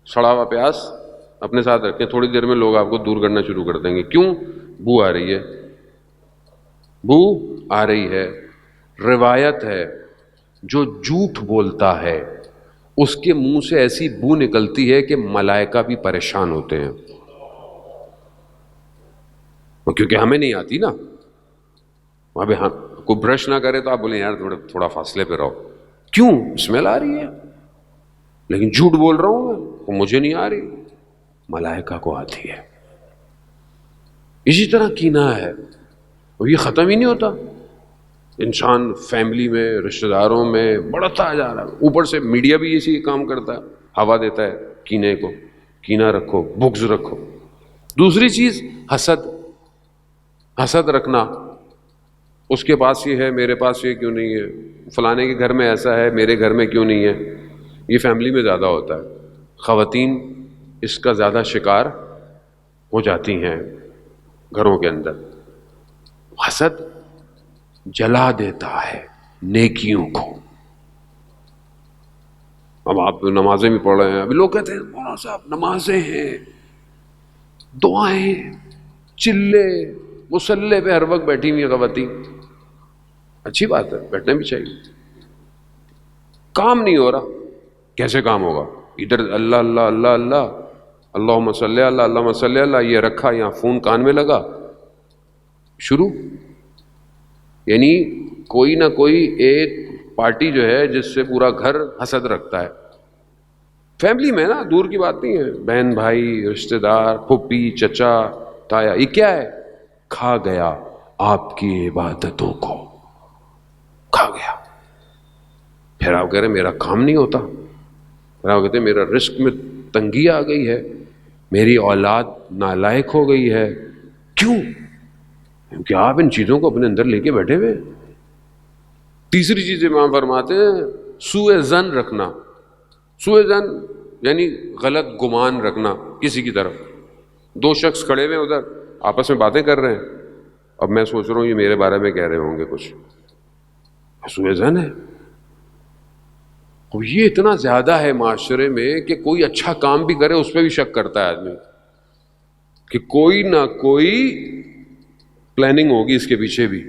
سڑا ہوا پیاس اپنے ساتھ رکھیں، تھوڑی دیر میں لوگ آپ کو دور کرنا شروع کر دیں گے. کیوں؟ بو آ رہی ہے، بو آ رہی ہے. روایت ہے جو جھوٹ بولتا ہے اس کے منہ سے ایسی بو نکلتی ہے کہ ملائکہ بھی پریشان ہوتے ہیں. کیونکہ ہمیں نہیں آتی نا. ابھی ہم کوئی برش نہ کرے تو آپ بولیں یار تھوڑا فاصلے پہ رہو. کیوں؟ اسمیل آ رہی ہے. لیکن جھوٹ بول رہا ہوں میں، وہ مجھے نہیں آ رہی، ملائکہ کو آتی ہے. اسی طرح کینہ ہے اور یہ ختم ہی نہیں ہوتا. انسان فیملی میں، رشتہ داروں میں بڑھتا جا رہا ہے. اوپر سے میڈیا بھی اسی کام کرتا ہے، ہوا دیتا ہے کینے کو. کینہ رکھو، بغض رکھو. دوسری چیز حسد. حسد رکھنا، اس کے پاس یہ ہے میرے پاس یہ کیوں نہیں ہے، فلانے کے گھر میں ایسا ہے میرے گھر میں کیوں نہیں ہے. یہ فیملی میں زیادہ ہوتا ہے. خواتین اس کا زیادہ شکار ہو جاتی ہیں گھروں کے اندر. حسد جلا دیتا ہے نیکیوں کو. اب آپ نمازیں بھی پڑھ رہے ہیں، ابھی لوگ کہتے ہیں مولانا صاحب نمازیں ہیں، دعائیں، چلے، مصلے پہ ہر وقت بیٹھی ہوئی خواتین. اچھی بات ہے، بیٹھنا بھی چاہیے. کام نہیں ہو رہا، کیسے کام ہوگا؟ ادھر اللہ اللہ اللہ اللہ، اللہم صلی اللہ، اللہم صلی اللہ، یہ رکھا یہاں، فون کان میں لگا، شروع. یعنی کوئی نہ کوئی ایک پارٹی جو ہے جس سے پورا گھر حسد رکھتا ہے. فیملی میں نا، دور کی بات نہیں ہے، بہن بھائی، رشتہ دار، پھوپھی، چچا، تایا. یہ کیا ہے؟ کھا گیا آپ کی عبادتوں کو، کھا گیا. پھر آپ کہہ رہے میرا کام نہیں ہوتا، پھر آپ کہتے ہیں میرا رزق میں تنگی آ گئی ہے، میری اولاد نالائق ہو گئی ہے. کیوں؟ کیونکہ آپ ان چیزوں کو اپنے اندر لے کے بیٹھے ہوئے. تیسری چیز امام فرماتے ہیں سوء ظن رکھنا. سوء ظن یعنی غلط گمان رکھنا کسی کی طرف. دو شخص کھڑے ہوئے ادھر آپس میں باتیں کر رہے ہیں، اب میں سوچ رہا ہوں یہ میرے بارے میں کہہ رہے ہوں گے کچھ. سوء ظن ہے. یہ اتنا زیادہ ہے معاشرے میں کہ کوئی اچھا کام بھی کرے اس پہ بھی شک کرتا ہے آدمی کہ کوئی نہ کوئی پلاننگ ہوگی اس کے پیچھے بھی.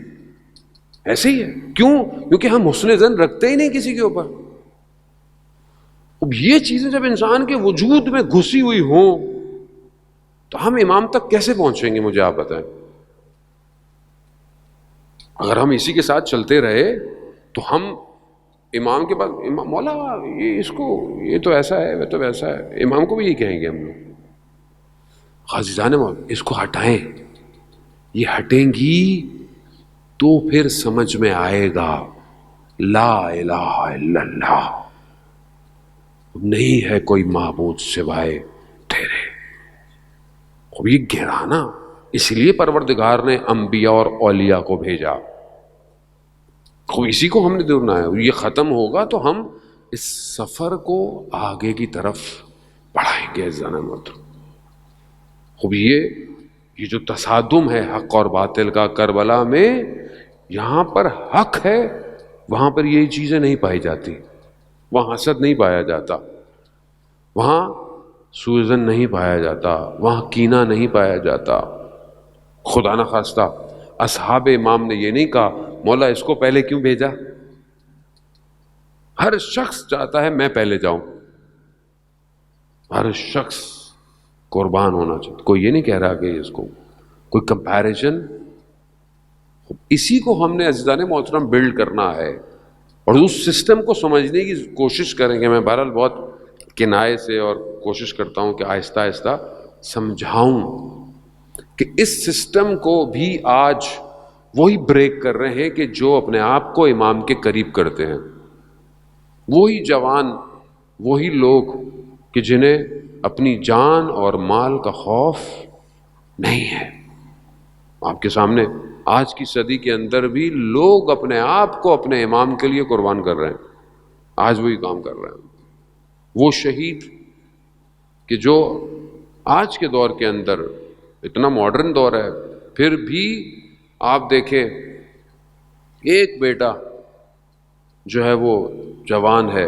ایسے ہی ہے. کیوں؟ کیونکہ ہم حسن ظن رکھتے ہی نہیں کسی کے اوپر. اب یہ چیزیں جب انسان کے وجود میں گھسی ہوئی ہوں تو ہم امام تک کیسے پہنچیں گے؟ مجھے آپ بتائیں. اگر ہم اسی کے ساتھ چلتے رہے تو ہم امام کے پاس، امام مولا یہ اس کو، یہ تو ایسا ہے، وہ تو ویسا ہے، امام کو بھی یہی کہیں گے ہم لوگ. عزیزان مولا اس کو ہٹائیں. یہ ہٹیں گی تو پھر سمجھ میں آئے گا لا الہ الا اللہ، نہیں ہے کوئی معبود سوائے تیرے. اب یہ گہرانا اس لیے پروردگار نے انبیاء اور اولیاء کو بھیجا. اسی کو ہم نے ڈھونڈنا ہے. یہ ختم ہوگا تو ہم اس سفر کو آگے کی طرف بڑھائیں گے. خوب یہ جو تصادم ہے حق اور باطل کا کربلا میں، یہاں پر حق ہے، وہاں پر یہ چیزیں نہیں پائی جاتی. وہاں حسد نہیں پایا جاتا، وہاں سوء ظن نہیں پایا جاتا، وہاں کینہ نہیں پایا جاتا. خدا نہ خواستہ اصحاب امام نے یہ نہیں کہا مولا اس کو پہلے کیوں بھیجا. ہر شخص چاہتا ہے میں پہلے جاؤں، ہر شخص قربان ہونا چاہتا. کوئی یہ نہیں کہہ رہا کہ اس کو کوئی کمپیریزن. اسی کو ہم نے عزیزان محترم بلڈ کرنا ہے اور اس سسٹم کو سمجھنے کی کوشش کریں گے. میں بہرحال بہت کنایے سے اور کوشش کرتا ہوں کہ آہستہ آہستہ سمجھاؤں کہ اس سسٹم کو بھی آج وہی بریک کر رہے ہیں کہ جو اپنے آپ کو امام کے قریب کرتے ہیں. وہی جوان، وہی لوگ کہ جنہیں اپنی جان اور مال کا خوف نہیں ہے. آپ کے سامنے آج کی صدی کے اندر بھی لوگ اپنے آپ کو اپنے امام کے لیے قربان کر رہے ہیں، آج وہی کام کر رہے ہیں۔ وہ شہید کہ جو آج کے دور کے اندر اتنا ماڈرن دور ہے، پھر بھی آپ دیکھیں ایک بیٹا جو ہے وہ جوان ہے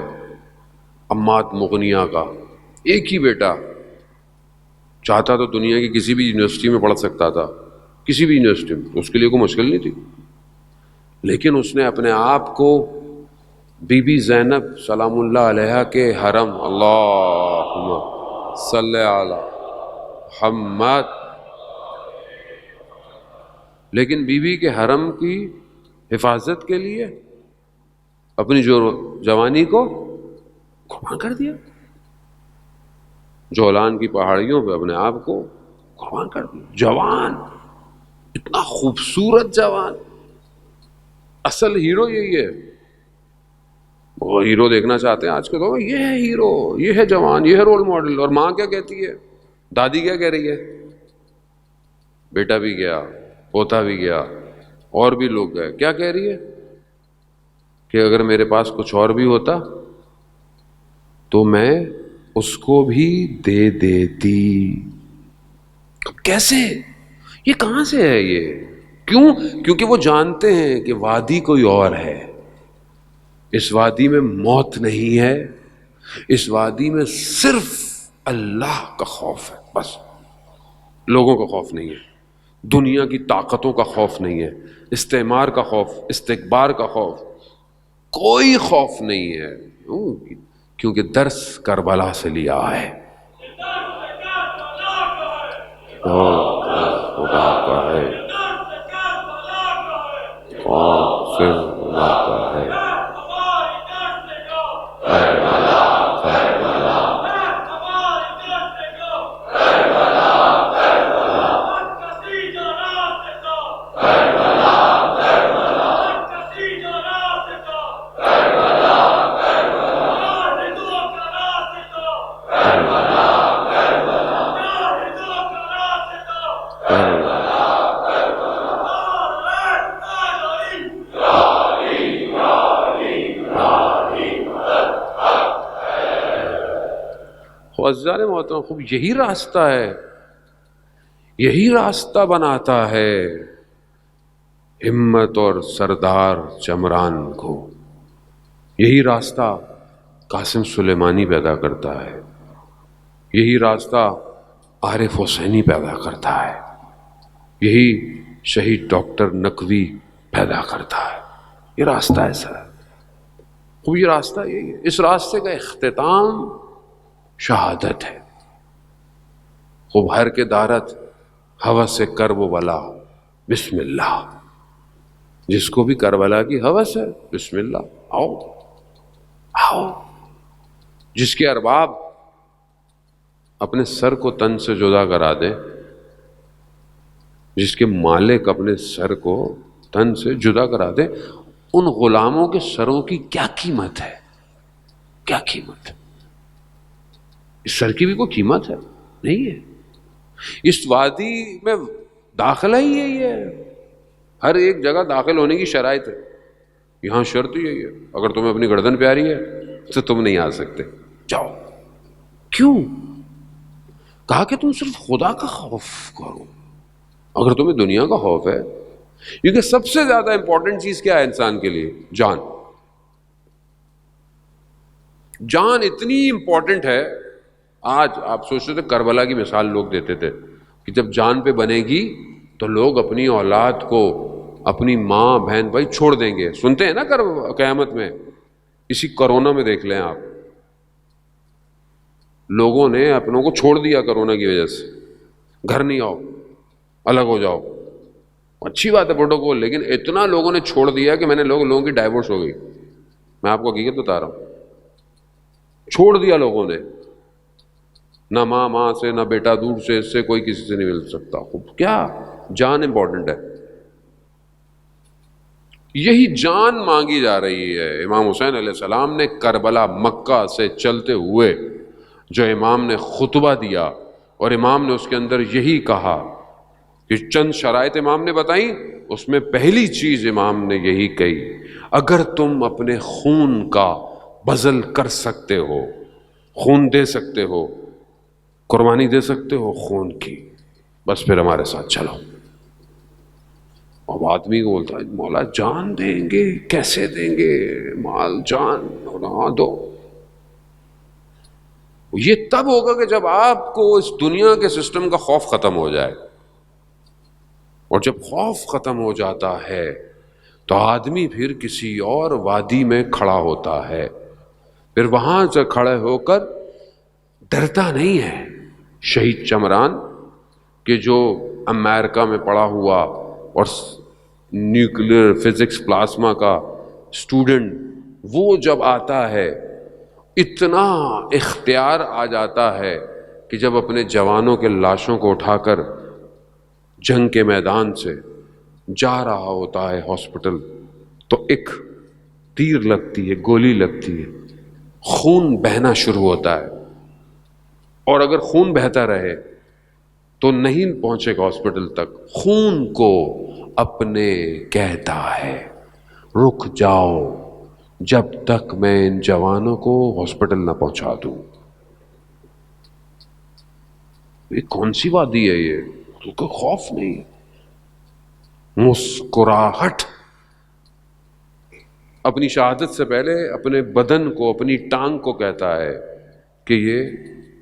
عماد مغنیہ کا، ایک ہی بیٹا، چاہتا تو دنیا کی کسی بھی یونیورسٹی میں پڑھ سکتا تھا، کسی بھی یونیورسٹی میں، اس کے لیے کوئی مشکل نہیں تھی، لیکن اس نے اپنے آپ کو بی بی زینب سلام اللہ علیہا کے حرم، اللہم صلی علی محمد، لیکن بی بی کے حرم کی حفاظت کے لیے اپنی جو جوانی کو قربان کر دیا، جولان کی پہاڑیوں پہ اپنے آپ کو قربان کر دیا، جوان، اتنا خوبصورت جوان، اصل ہیرو یہی ہے۔ وہ ہیرو دیکھنا چاہتے ہیں آج کے دور میں، یہ ہے ہیرو، یہ ہے جوان، یہ ہے رول ماڈل۔ اور ماں کیا کہتی ہے، دادی کیا کہہ رہی ہے، بیٹا بھی گیا، پوتا بھی گیا، اور بھی لوگ گئے، کیا کہہ رہی ہے کہ اگر میرے پاس کچھ اور بھی ہوتا تو میں اس کو بھی دے دیتی۔ کیسے، یہ کہاں سے ہے یہ؟ کیوں؟ کیونکہ وہ جانتے ہیں کہ وادی کوئی اور ہے، اس وادی میں موت نہیں ہے، اس وادی میں صرف اللہ کا خوف ہے، بس لوگوں کا خوف نہیں ہے، دنیا کی طاقتوں کا خوف نہیں ہے، استعمار کا خوف، استکبار کا خوف، کوئی خوف نہیں ہے، کیونکہ درس کربلا سے لیا ہے، خدا کا ہے، کون سے خدا کا ہے، عزیزان محترم، خوب یہی راستہ ہے، یہی راستہ بناتا ہے ہمت اور سردار چمران کو، یہی راستہ قاسم سلیمانی پیدا کرتا ہے، یہی راستہ عارف حسینی پیدا کرتا ہے، یہی شہید ڈاکٹر نقوی پیدا کرتا ہے، یہ راستہ ایسا ہے، خوب یہ راستہ یہی ہے، اس راستے کا اختتام شہادت ہے۔ خوب ہر کے دارت ہوس سے کرب و بلا، بسم اللہ، جس کو بھی کربلا کی ہوس ہے، بسم اللہ، آؤ آؤ، جس کے ارباب اپنے سر کو تن سے جدا کرا دیں، جس کے مالک اپنے سر کو تن سے جدا کرا دیں، ان غلاموں کے سروں کی کیا قیمت ہے، کیا قیمت ہے؟ اس سر کی بھی کوئی قیمت ہے نہیں ہے۔ اس وادی میں داخلہ ہی یہی ہے، ہر ایک جگہ داخل ہونے کی شرائط ہے، یہاں شرط یہی ہے، اگر تمہیں اپنی گردن پیاری ہے تو تم نہیں آ سکتے، جاؤ۔ کیوں؟ کہا کہ تم صرف خدا کا خوف کرو، اگر تمہیں دنیا کا خوف ہے، کیونکہ سب سے زیادہ امپورٹنٹ چیز کیا ہے انسان کے لیے؟ جان، جان اتنی امپورٹنٹ ہے۔ آج آپ سوچتے تھے کربلا کی مثال لوگ دیتے تھے کہ جب جان پہ بنے گی تو لوگ اپنی اولاد کو، اپنی ماں بہن بھائی چھوڑ دیں گے، سنتے ہیں نا قیامت میں، اسی کرونا میں دیکھ لیں آپ، لوگوں نے اپنوں کو چھوڑ دیا کرونا کی وجہ سے، گھر نہیں آؤ، الگ ہو جاؤ، اچھی بات ہے پروٹوکول، لیکن اتنا لوگوں نے چھوڑ دیا کہ میں نے لوگوں کی ڈائیورس ہو گئی، میں آپ کو حقیقت بتا رہا ہوں، چھوڑ دیا لوگوں نے، نہ ماں سے، نہ بیٹا دور سے، اس سے کوئی کسی سے نہیں مل سکتا، خوب کیا جان امپورٹنٹ ہے، یہی جان مانگی جا رہی ہے۔ امام حسین علیہ السلام نے کربلا مکہ سے چلتے ہوئے جو امام نے خطبہ دیا، اور امام نے اس کے اندر یہی کہا یہ چند شرائط امام نے بتائیں، اس میں پہلی چیز امام نے یہی کہی، اگر تم اپنے خون کا بذل کر سکتے ہو، خون دے سکتے ہو، قربانی دے سکتے ہو خون کی، بس پھر ہمارے ساتھ چلو۔ اب آدمی کو بولتا ہے مولا جان دیں گے، کیسے دیں گے، مال جان، ہاں دو۔ یہ تب ہوگا کہ جب آپ کو اس دنیا کے سسٹم کا خوف ختم ہو جائے، اور جب خوف ختم ہو جاتا ہے تو آدمی پھر کسی اور وادی میں کھڑا ہوتا ہے، پھر وہاں سے کھڑے ہو کر ڈرتا نہیں ہے۔ شہید چمران کہ جو امریکہ میں پڑھا ہوا اور نیوکلیئر فزکس پلازما کا اسٹوڈنٹ، وہ جب آتا ہے اتنا اختیار آ جاتا ہے کہ جب اپنے جوانوں کے لاشوں کو اٹھا کر جنگ کے میدان سے جا رہا ہوتا ہے ہاسپٹل، تو ایک تیر لگتی ہے، گولی لگتی ہے، خون بہنا شروع ہوتا ہے، اور اگر خون بہتا رہے تو نہیں پہنچے گا ہاسپٹل تک، خون کو اپنے کہتا ہے رک جاؤ جب تک میں ان جوانوں کو ہاسپٹل نہ پہنچا دوں۔ یہ کون سی وادی ہے؟ یہ کوئی خوف نہیں، مسکراہٹ۔ اپنی شہادت سے پہلے اپنے بدن کو، اپنی ٹانگ کو کہتا ہے کہ یہ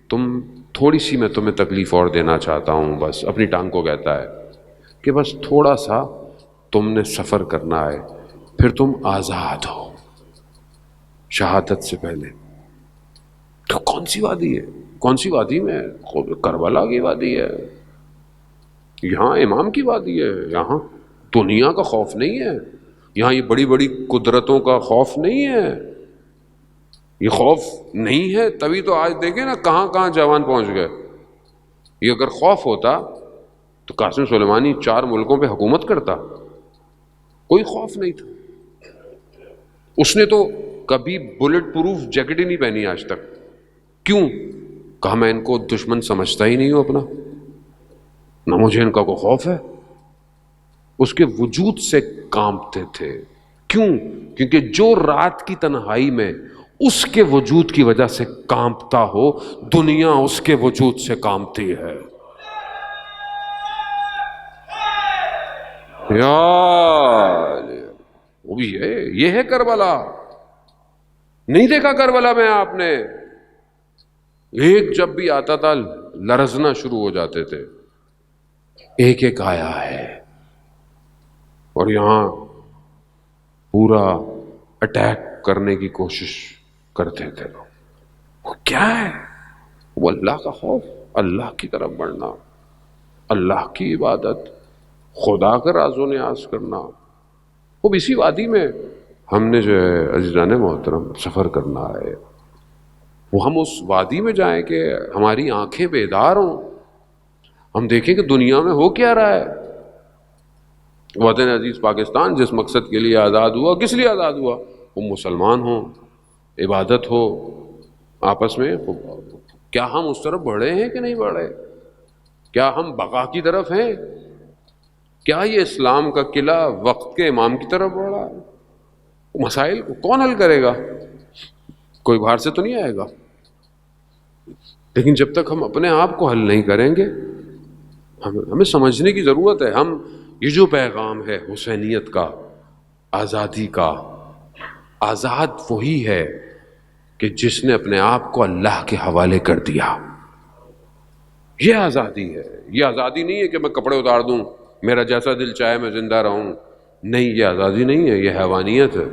تم تھوڑی سی، میں تمہیں تکلیف اور دینا چاہتا ہوں، بس اپنی ٹانگ کو کہتا ہے کہ بس تھوڑا سا تم نے سفر کرنا ہے، پھر تم آزاد ہو۔ شہادت سے پہلے تو کون سی وادی ہے؟ کون سی وادی میں؟ کربلا کی وادی ہے، یہاں امام کی وادی ہے، یہاں دنیا کا خوف نہیں ہے، یہاں یہ بڑی بڑی قدرتوں کا خوف نہیں ہے، یہ خوف نہیں ہے۔ تبھی تو آج دیکھیں نا کہاں کہاں جوان پہنچ گئے۔ یہ اگر خوف ہوتا تو قاسم سلیمانی 4 ملکوں پہ حکومت کرتا، کوئی خوف نہیں تھا۔ اس نے تو کبھی بلٹ پروف جیکٹ ہی نہیں پہنی آج تک۔ کیوں؟ کہا میں ان کو دشمن سمجھتا ہی نہیں ہوں اپنا، نہ مجھے ان کا کوئی خوف ہے۔ اس کے وجود سے کانپتے تھے۔ کیوں؟ کیونکہ جو رات کی تنہائی میں اس کے وجود کی وجہ سے کانپتا ہو، دنیا اس کے وجود سے کانپتی ہے۔ وہ بھی ہے، یہ ہے کربلا۔ نہیں دیکھا کربلا میں آپ نے؟ ایک جب بھی آتا تھا لرزنا شروع ہو جاتے تھے۔ ایک ایک آیا ہے، اور یہاں پورا اٹیک کرنے کی کوشش کرتے تھے لوگ۔ وہ کیا ہے؟ وہ اللہ کا خوف، اللہ کی طرف بڑھنا، اللہ کی عبادت، خدا کا راز و نیاز کرنا۔ وہ اسی وادی میں ہم نے جو ہے عزیزان محترم سفر کرنا ہے، وہ ہم اس وادی میں جائیں کہ ہماری آنکھیں بیدار ہوں، ہم دیکھیں کہ دنیا میں ہو کیا رہا ہے۔ وطن عزیز پاکستان جس مقصد کے لیے آزاد ہوا، کس لیے آزاد ہوا؟ وہ مسلمان ہوں، عبادت ہو آپس میں۔ کیا ہم اس طرف بڑھے ہیں کہ نہیں بڑھے؟ کیا ہم بقا کی طرف ہیں؟ کیا یہ اسلام کا قلعہ وقت کے امام کی طرف بڑھا؟ مسائل کو کون حل کرے گا؟ کوئی باہر سے تو نہیں آئے گا۔ لیکن جب تک ہم اپنے آپ کو حل نہیں کریں گے، ہمیں سمجھنے کی ضرورت ہے۔ ہم یہ جو پیغام ہے حسینیت کا، آزادی کا، آزاد وہی ہے کہ جس نے اپنے آپ کو اللہ کے حوالے کر دیا۔ یہ آزادی ہے۔ یہ آزادی نہیں ہے کہ میں کپڑے اتار دوں، میرا جیسا دل چاہے میں زندہ رہوں۔ نہیں، یہ آزادی نہیں ہے، یہ حیوانیت ہے۔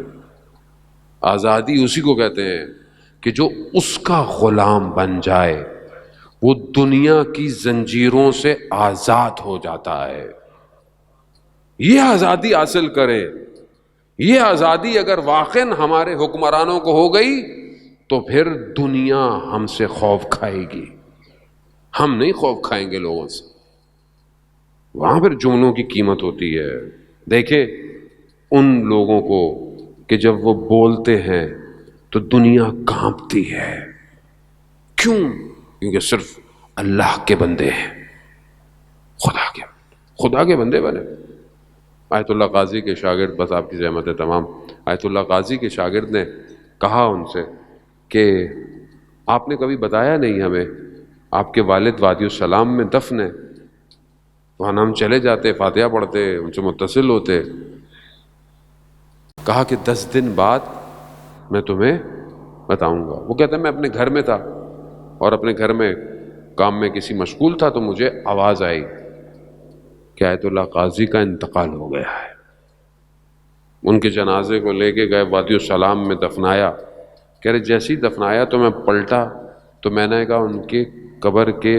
آزادی اسی کو کہتے ہیں کہ جو اس کا غلام بن جائے، وہ دنیا کی زنجیروں سے آزاد ہو جاتا ہے۔ یہ آزادی حاصل کرے۔ یہ آزادی اگر واقعاً ہمارے حکمرانوں کو ہو گئی تو پھر دنیا ہم سے خوف کھائے گی، ہم نہیں خوف کھائیں گے لوگوں سے۔ وہاں پھر جملوں کی قیمت ہوتی ہے۔ دیکھیں ان لوگوں کو کہ جب وہ بولتے ہیں تو دنیا کانپتی ہے۔ کیوں؟ کیونکہ صرف اللہ کے بندے ہیں، خدا کے۔ خدا کے بندے بنے. آیت اللہ قاضی کے شاگرد، بس آپ کی زحمت ہے تمام، آیت اللہ قاضی کے شاگرد نے کہا ان سے کہ آپ نے کبھی بتایا نہیں ہمیں، آپ کے والد وادی السلام میں دفن ہے، وہاں ہم چلے جاتے، فاتحہ پڑھتے، ان سے متصل ہوتے. کہا کہ 10 دن بعد میں تمہیں بتاؤں گا. وہ کہتا ہے میں اپنے گھر میں تھا اور اپنے گھر میں کام میں کسی مشغول تھا تو مجھے آواز آئی کہ آیت اللہ قاضی کا انتقال ہو گیا ہے. ان کے جنازے کو لے کے گئے، وادی السلام میں دفنایا. کہہ رہے جیسے ہی دفنایا تو میں پلٹا تو میں نے کہا ان کے قبر کے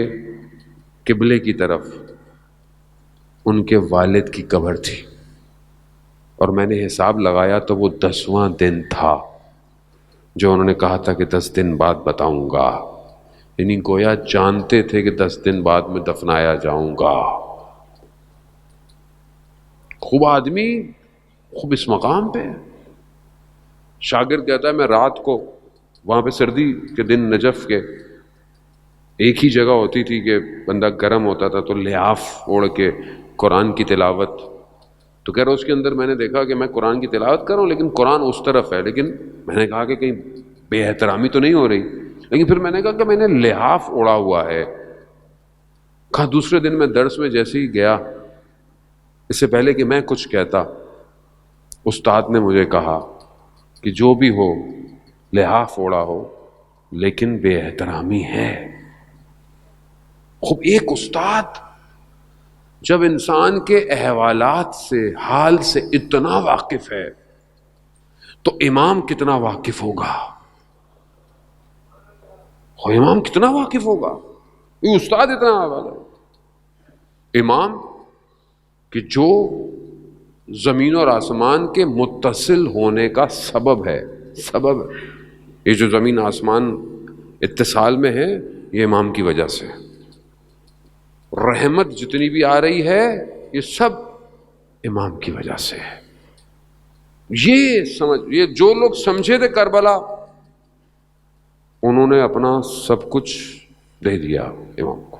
قبلے کی طرف ان کے والد کی قبر تھی، اور میں نے حساب لگایا تو وہ 10واں دن تھا جو انہوں نے کہا تھا کہ 10 دن بعد بتاؤں گا. یعنی گویا جانتے تھے کہ 10 دن بعد میں دفنایا جاؤں گا. خوب آدمی، خوب اس مقام پہ. شاگرد کہتا ہے میں رات کو وہاں پہ سردی کے دن نجف کے ایک ہی جگہ ہوتی تھی کہ بندہ گرم ہوتا تھا تو لحاف اوڑھ کے قرآن کی تلاوت. تو کہہ رہا اس کے اندر میں نے دیکھا کہ میں قرآن کی تلاوت کر رہا ہوں لیکن قرآن اس طرف ہے، لیکن میں نے کہا کہ کہیں بے احترامی تو نہیں ہو رہی. لیکن پھر میں نے کہا کہ میں نے لحاف اوڑھا ہوا ہے. کہا دوسرے دن میں درس میں جیسے ہی گیا، اس سے پہلے کہ میں کچھ کہتا، استاد نے مجھے کہا کہ جو بھی ہو لحاف اوڑھا ہو لیکن بے احترامی ہے. خوب ایک استاد جب انسان کے احوالات سے، حال سے اتنا واقف ہے تو امام کتنا واقف ہوگا؟ امام کتنا واقف ہوگا؟ یہ استاد اتنا والا امام کہ جو زمین اور آسمان کے متصل ہونے کا سبب ہے. یہ جو زمین آسمان اتصال میں ہے یہ امام کی وجہ سے. رحمت جتنی بھی آ رہی ہے یہ سب امام کی وجہ سے ہے. یہ جو لوگ سمجھے تھے کربلا، انہوں نے اپنا سب کچھ دے دیا امام کو.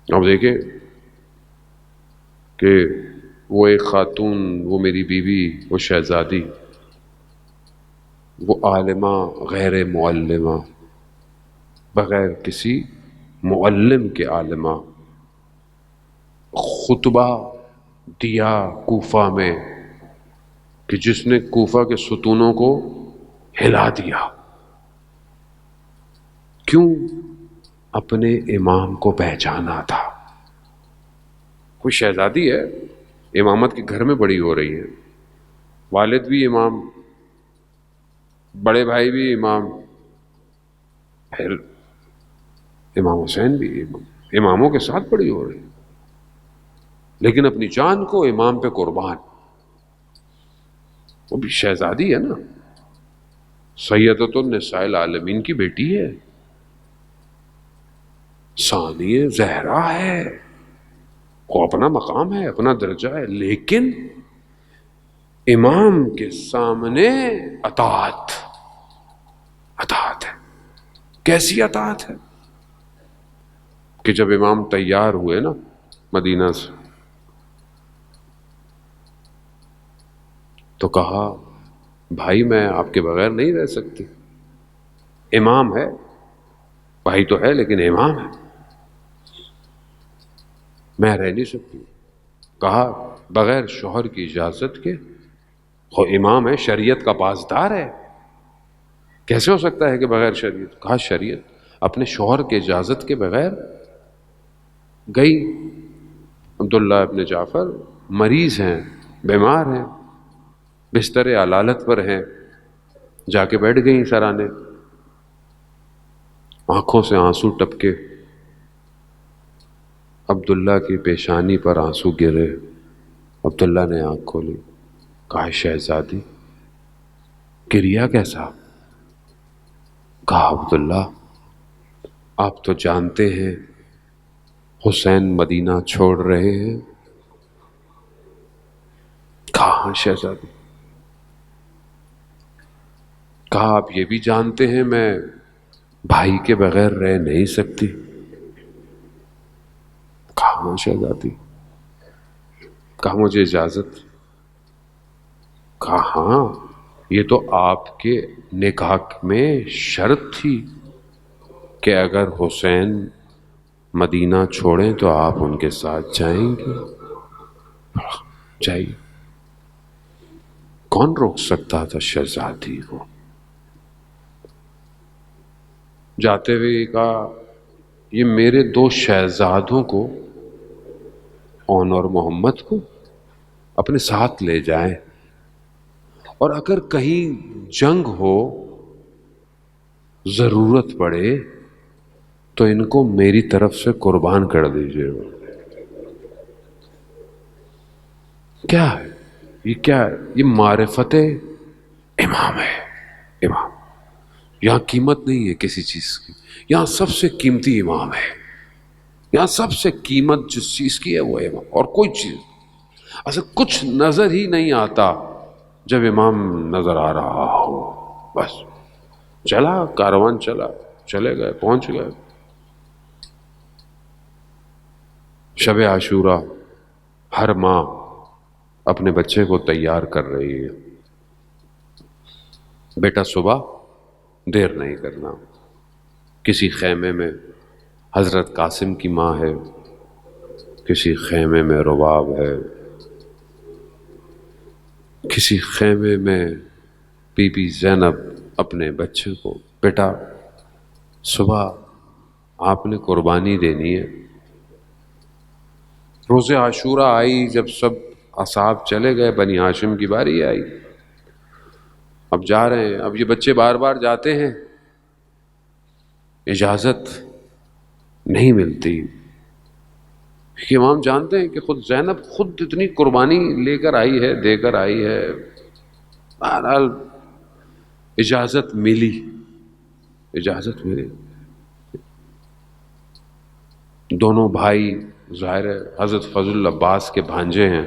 اب دیکھیں کہ وہ ایک خاتون، وہ میری بیوی، وہ شہزادی، وہ عالمہ غیر معلمہ، بغیر کسی معلم کے عالمہ، خطبہ دیا کوفہ میں کہ جس نے کوفہ کے ستونوں کو ہلا دیا. کیوں؟ اپنے امام کو پہچانا تھا. کوئی شہزادی ہے، امامت کے گھر میں بڑی ہو رہی ہے، والد بھی امام، بڑے بھائی بھی امام، پھر امام حسین بھی امام، اماموں کے ساتھ بڑی ہو رہی ہے، لیکن اپنی جان کو امام پہ قربان. وہ بھی شہزادی ہے نا، سیدۃ النساء العالمین کی بیٹی ہے، ثانیہ زہرا ہے، وہ اپنا مقام ہے، اپنا درجہ ہے، لیکن امام کے سامنے اطاعت ہے. کیسی اطاعت ہے کہ جب امام تیار ہوئے نا مدینہ سے تو کہا بھائی میں آپ کے بغیر نہیں رہ سکتی. امام ہے، بھائی تو ہے لیکن امام ہے، میں رہ نہیں سکتی. کہا بغیر شوہر کی اجازت کے، وہ امام ہے، شریعت کا پاسدار ہے، کیسے ہو سکتا ہے کہ بغیر شریعت؟ کہا شریعت اپنے شوہر کے اجازت کے بغیر. گئی، عبداللہ ابن جعفر مریض ہیں، بیمار ہیں، بستر علالت پر ہیں، جا کے بیٹھ گئیں سرانے، آنکھوں سے آنسو ٹپکے، عبداللہ کی پیشانی پر آنسو گرے. عبداللہ نے آنکھ کھولی، کہا شہزادی گریا کیسا؟ کہا عبداللہ آپ تو جانتے ہیں حسین مدینہ چھوڑ رہے ہیں. کہا ہاں شہزادی. کہا آپ یہ بھی جانتے ہیں میں بھائی کے بغیر رہ نہیں سکتی. کہا کہاں شہزادی؟ کہا مجھے اجازت؟ کہا ہاں، یہ تو آپ کے نکاح میں شرط تھی کہ اگر حسین مدینہ چھوڑیں تو آپ ان کے ساتھ جائیں گے۔ جائیے۔ کون روک سکتا تھا شہزادی کو؟ جاتے ہوئے کہا یہ میرے دو شہزادوں کو، اون اور محمد کو، اپنے ساتھ لے جائیں، اور اگر کہیں جنگ ہو، ضرورت پڑے تو ان کو میری طرف سے قربان کر دیجیے۔ کیا ہے یہ؟ کیا ہے یہ؟ معرفت امام ہے۔ امام، یہاں قیمت نہیں ہے کسی چیز کی، یہاں سب سے قیمتی امام ہے۔ یہاں سب سے قیمت جس چیز کی ہے وہ امام، اور کوئی چیز ایسا کچھ نظر ہی نہیں آتا جب امام نظر آ رہا ہو۔ بس چلا کاروان، چلا، چلے گئے، پہنچ گئے۔ شب عاشورہ ہر ماں اپنے بچے کو تیار کر رہی ہے، بیٹا صبح دیر نہیں کرنا۔ کسی خیمے میں حضرت قاسم کی ماں ہے، کسی خیمے میں رباب ہے، کسی خیمے میں بی بی زینب اپنے بچے کو، بیٹا صبح آپ نے قربانی دینی ہے۔ روز عاشورہ آئی، جب سب اصحاب چلے گئے، بنی ہاشم کی باری آئی۔ اب جا رہے ہیں، اب یہ بچے بار بار جاتے ہیں، اجازت نہیں ملتی، کہ امام جانتے ہیں کہ خود زینب خود اتنی قربانی لے کر آئی ہے، دے کر آئی ہے۔ بہرحال اجازت ملی، اجازت ملی۔ دونوں بھائی ظاہر ہے حضرت فضل العباس کے بھانجے ہیں،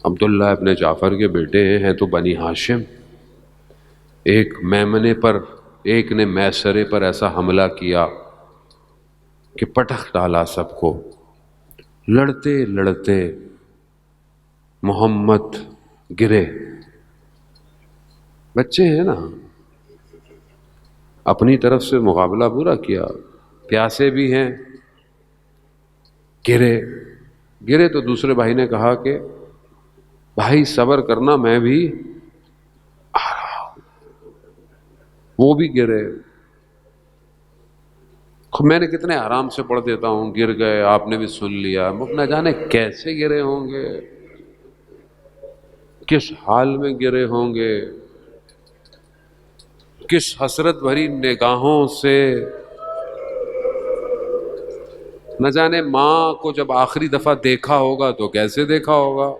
عبداللہ ابن جعفر کے بیٹے ہیں تو بنی ہاشم۔ ایک میمنے پر، ایک نے میسرے پر ایسا حملہ کیا کہ پٹخ ڈالا سب کو۔ لڑتے لڑتے محمد گرے۔ بچے ہیں نا، اپنی طرف سے مقابلہ پورا کیا، پیاسے بھی ہیں، گرے۔ گرے تو دوسرے بھائی نے کہا کہ بھائی صبر کرنا، میں بھی آ رہا ہوں۔ وہ بھی گرے۔ میں نے کتنے آرام سے پڑھ دیتا ہوں، گر گئے، آپ نے بھی سن لیا، نہ جانے کیسے گرے ہوں گے، کس حال میں گرے ہوں گے، کس حسرت بھری نگاہوں سے۔ نہ جانے ماں کو جب آخری دفعہ دیکھا ہوگا تو کیسے دیکھا ہوگا۔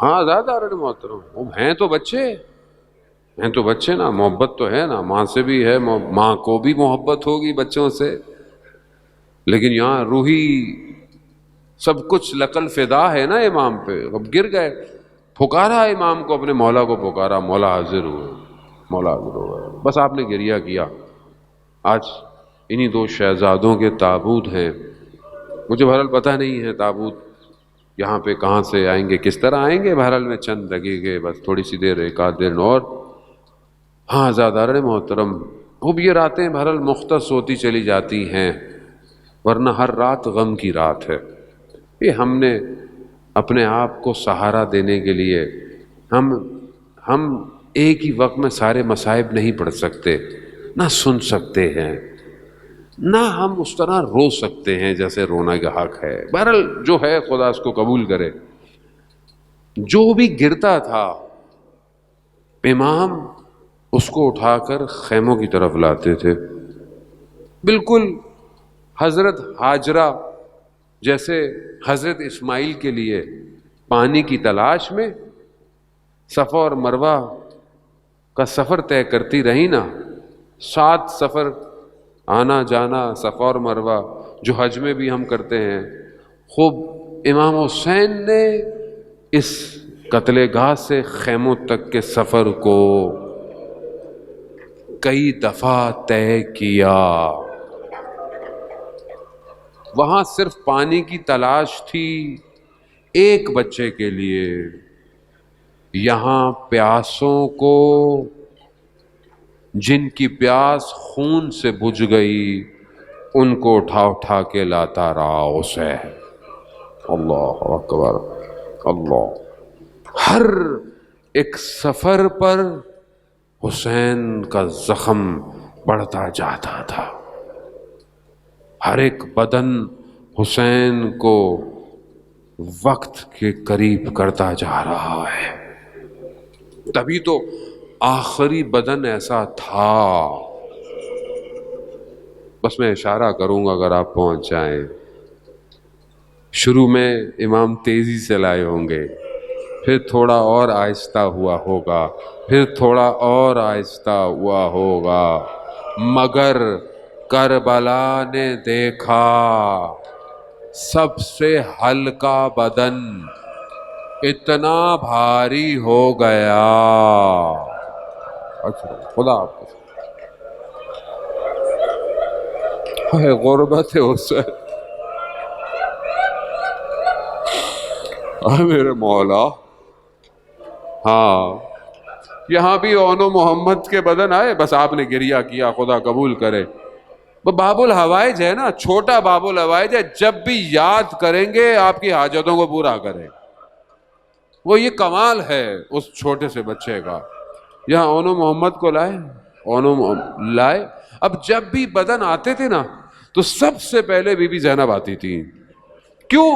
ہاں زیادہ محترم، وہ ہیں تو بچے، ہیں تو بچے نا، محبت تو ہے نا، ماں سے بھی ہے، ماں کو بھی محبت ہوگی بچوں سے، لیکن یہاں روحی سب کچھ لقل فدا ہے نا امام پہ۔ اب گر گئے، پکارا امام کو، اپنے مولا کو پکارا، مولا حاضر ہوئے، مولا حاضر ہوئے۔ بس آپ نے گریہ کیا۔ آج انہی دو شہزادوں کے تابوت ہیں، مجھے بہرحال پتہ نہیں ہے تابوت یہاں پہ کہاں سے آئیں گے، کس طرح آئیں گے، بہرحال میں چند لگے گے، بس تھوڑی سی دیر، ایک آدھ دیر اور۔ ہاں زادارن محترم، اب یہ راتیں بہرحال مختص ہوتی چلی جاتی ہیں، ورنہ ہر رات غم کی رات ہے۔ یہ ہم نے اپنے آپ کو سہارا دینے کے لیے، ہم ایک ہی وقت میں سارے مصائب نہیں پڑھ سکتے، نہ سن سکتے ہیں، نہ ہم اس طرح رو سکتے ہیں جیسے رونا کا حق ہے۔ بہرحال جو ہے خدا اس کو قبول کرے۔ جو بھی گرتا تھا امام اس کو اٹھا کر خیموں کی طرف لاتے تھے، بالکل حضرت ہاجرہ جیسے حضرت اسماعیل کے لیے پانی کی تلاش میں صفا اور مروہ کا سفر طے کرتی رہی نا، 7 سفر آنا جانا صفا اور مروہ، جو حج میں بھی ہم کرتے ہیں۔ خوب امام حسین نے اس قتل گاہ سے خیموں تک کے سفر کو کئی دفعہ طے کیا. وہاں صرف پانی کی تلاش تھی ایک بچے کے لیے، یہاں پیاسوں کو جن کی پیاس خون سے بجھ گئی ان کو اٹھا اٹھا کے لاتا رہا حسین. اللہ اکبر اللہ. ہر ایک سفر پر حسین کا زخم بڑھتا جاتا تھا، ہر ایک بدن حسین کو وقت کے قریب کرتا جا رہا ہے. تبھی تو آخری بدن ایسا تھا. بس میں اشارہ کروں گا اگر آپ پہنچ جائیں. شروع میں امام تیزی سے لائے ہوں گے، پھر تھوڑا اور آہستہ ہوا ہوگا، پھر تھوڑا اور آہستہ ہوا ہوگا، مگر کربلا نے دیکھا سب سے ہلکا بدن اتنا بھاری ہو گیا. اچھا خدا حافظ. ہے غربت حسین. میرے مولا. ہاں یہاں بھی اون و محمد کے بدن آئے، بس آپ نے گریہ کیا، خدا قبول کرے. وہ باب الحوائج ہے نا، چھوٹا باب الحوائج ہے، جب بھی یاد کریں گے آپ کی حاجتوں کو پورا کرے. وہ یہ کمال ہے اس چھوٹے سے بچے کا. یہاں اون و محمد کو لائے، لائے. اب جب بھی بدن آتے تھے نا تو سب سے پہلے بی بی زینب آتی تھی. کیوں؟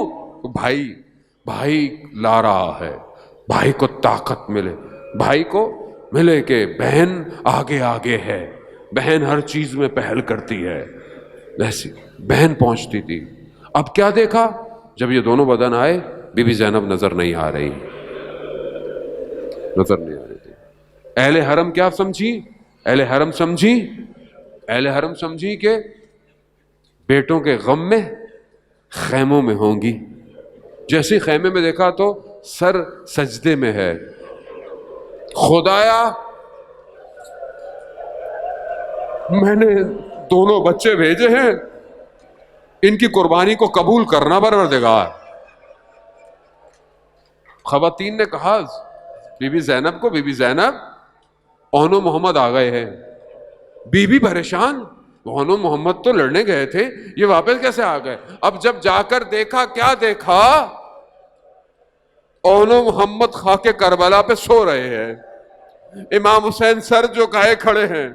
بھائی لا رہا ہے، بھائی کو طاقت ملے، بھائی کو ملے کہ بہن آگے آگے ہے، بہن ہر چیز میں پہل کرتی ہے. ایسی بہن پہنچتی تھی. اب کیا دیکھا؟ جب یہ دونوں بدن آئے بی بی زینب نظر نہیں آ رہی، نظر نہیں آ رہی تھی. اہل حرم کیا سمجھی؟ اہل حرم سمجھی کہ بیٹوں کے غم میں خیموں میں ہوں گی. جیسے خیمے میں دیکھا تو سر سجدے میں ہے. خدایا میں نے دونوں بچے بھیجے ہیں، ان کی قربانی کو قبول کرنا پروردگار. خواتین نے کہا بی بی زینب کو، بی بی زینب اون و محمد آ گئے ہیں. بی بی پریشان، اون و محمد تو لڑنے گئے تھے، یہ واپس کیسے آ گئے؟ اب جب جا کر دیکھا، کیا دیکھا؟ اون و محمد خاک کربلا پہ سو رہے ہیں، امام حسین سر جھکائے کھڑے ہیں.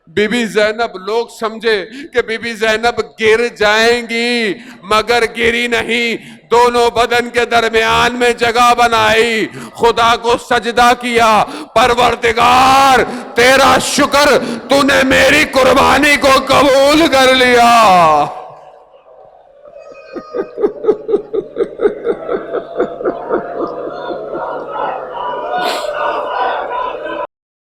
بی بی زینب، لوگ سمجھے کہ بی بی زینب گر جائیں گی، مگر گری نہیں، دونوں بدن کے درمیان میں جگہ بنائی، خدا کو سجدہ کیا. پروردگار تیرا شکر، تو نے میری قربانی کو قبول کر لیا.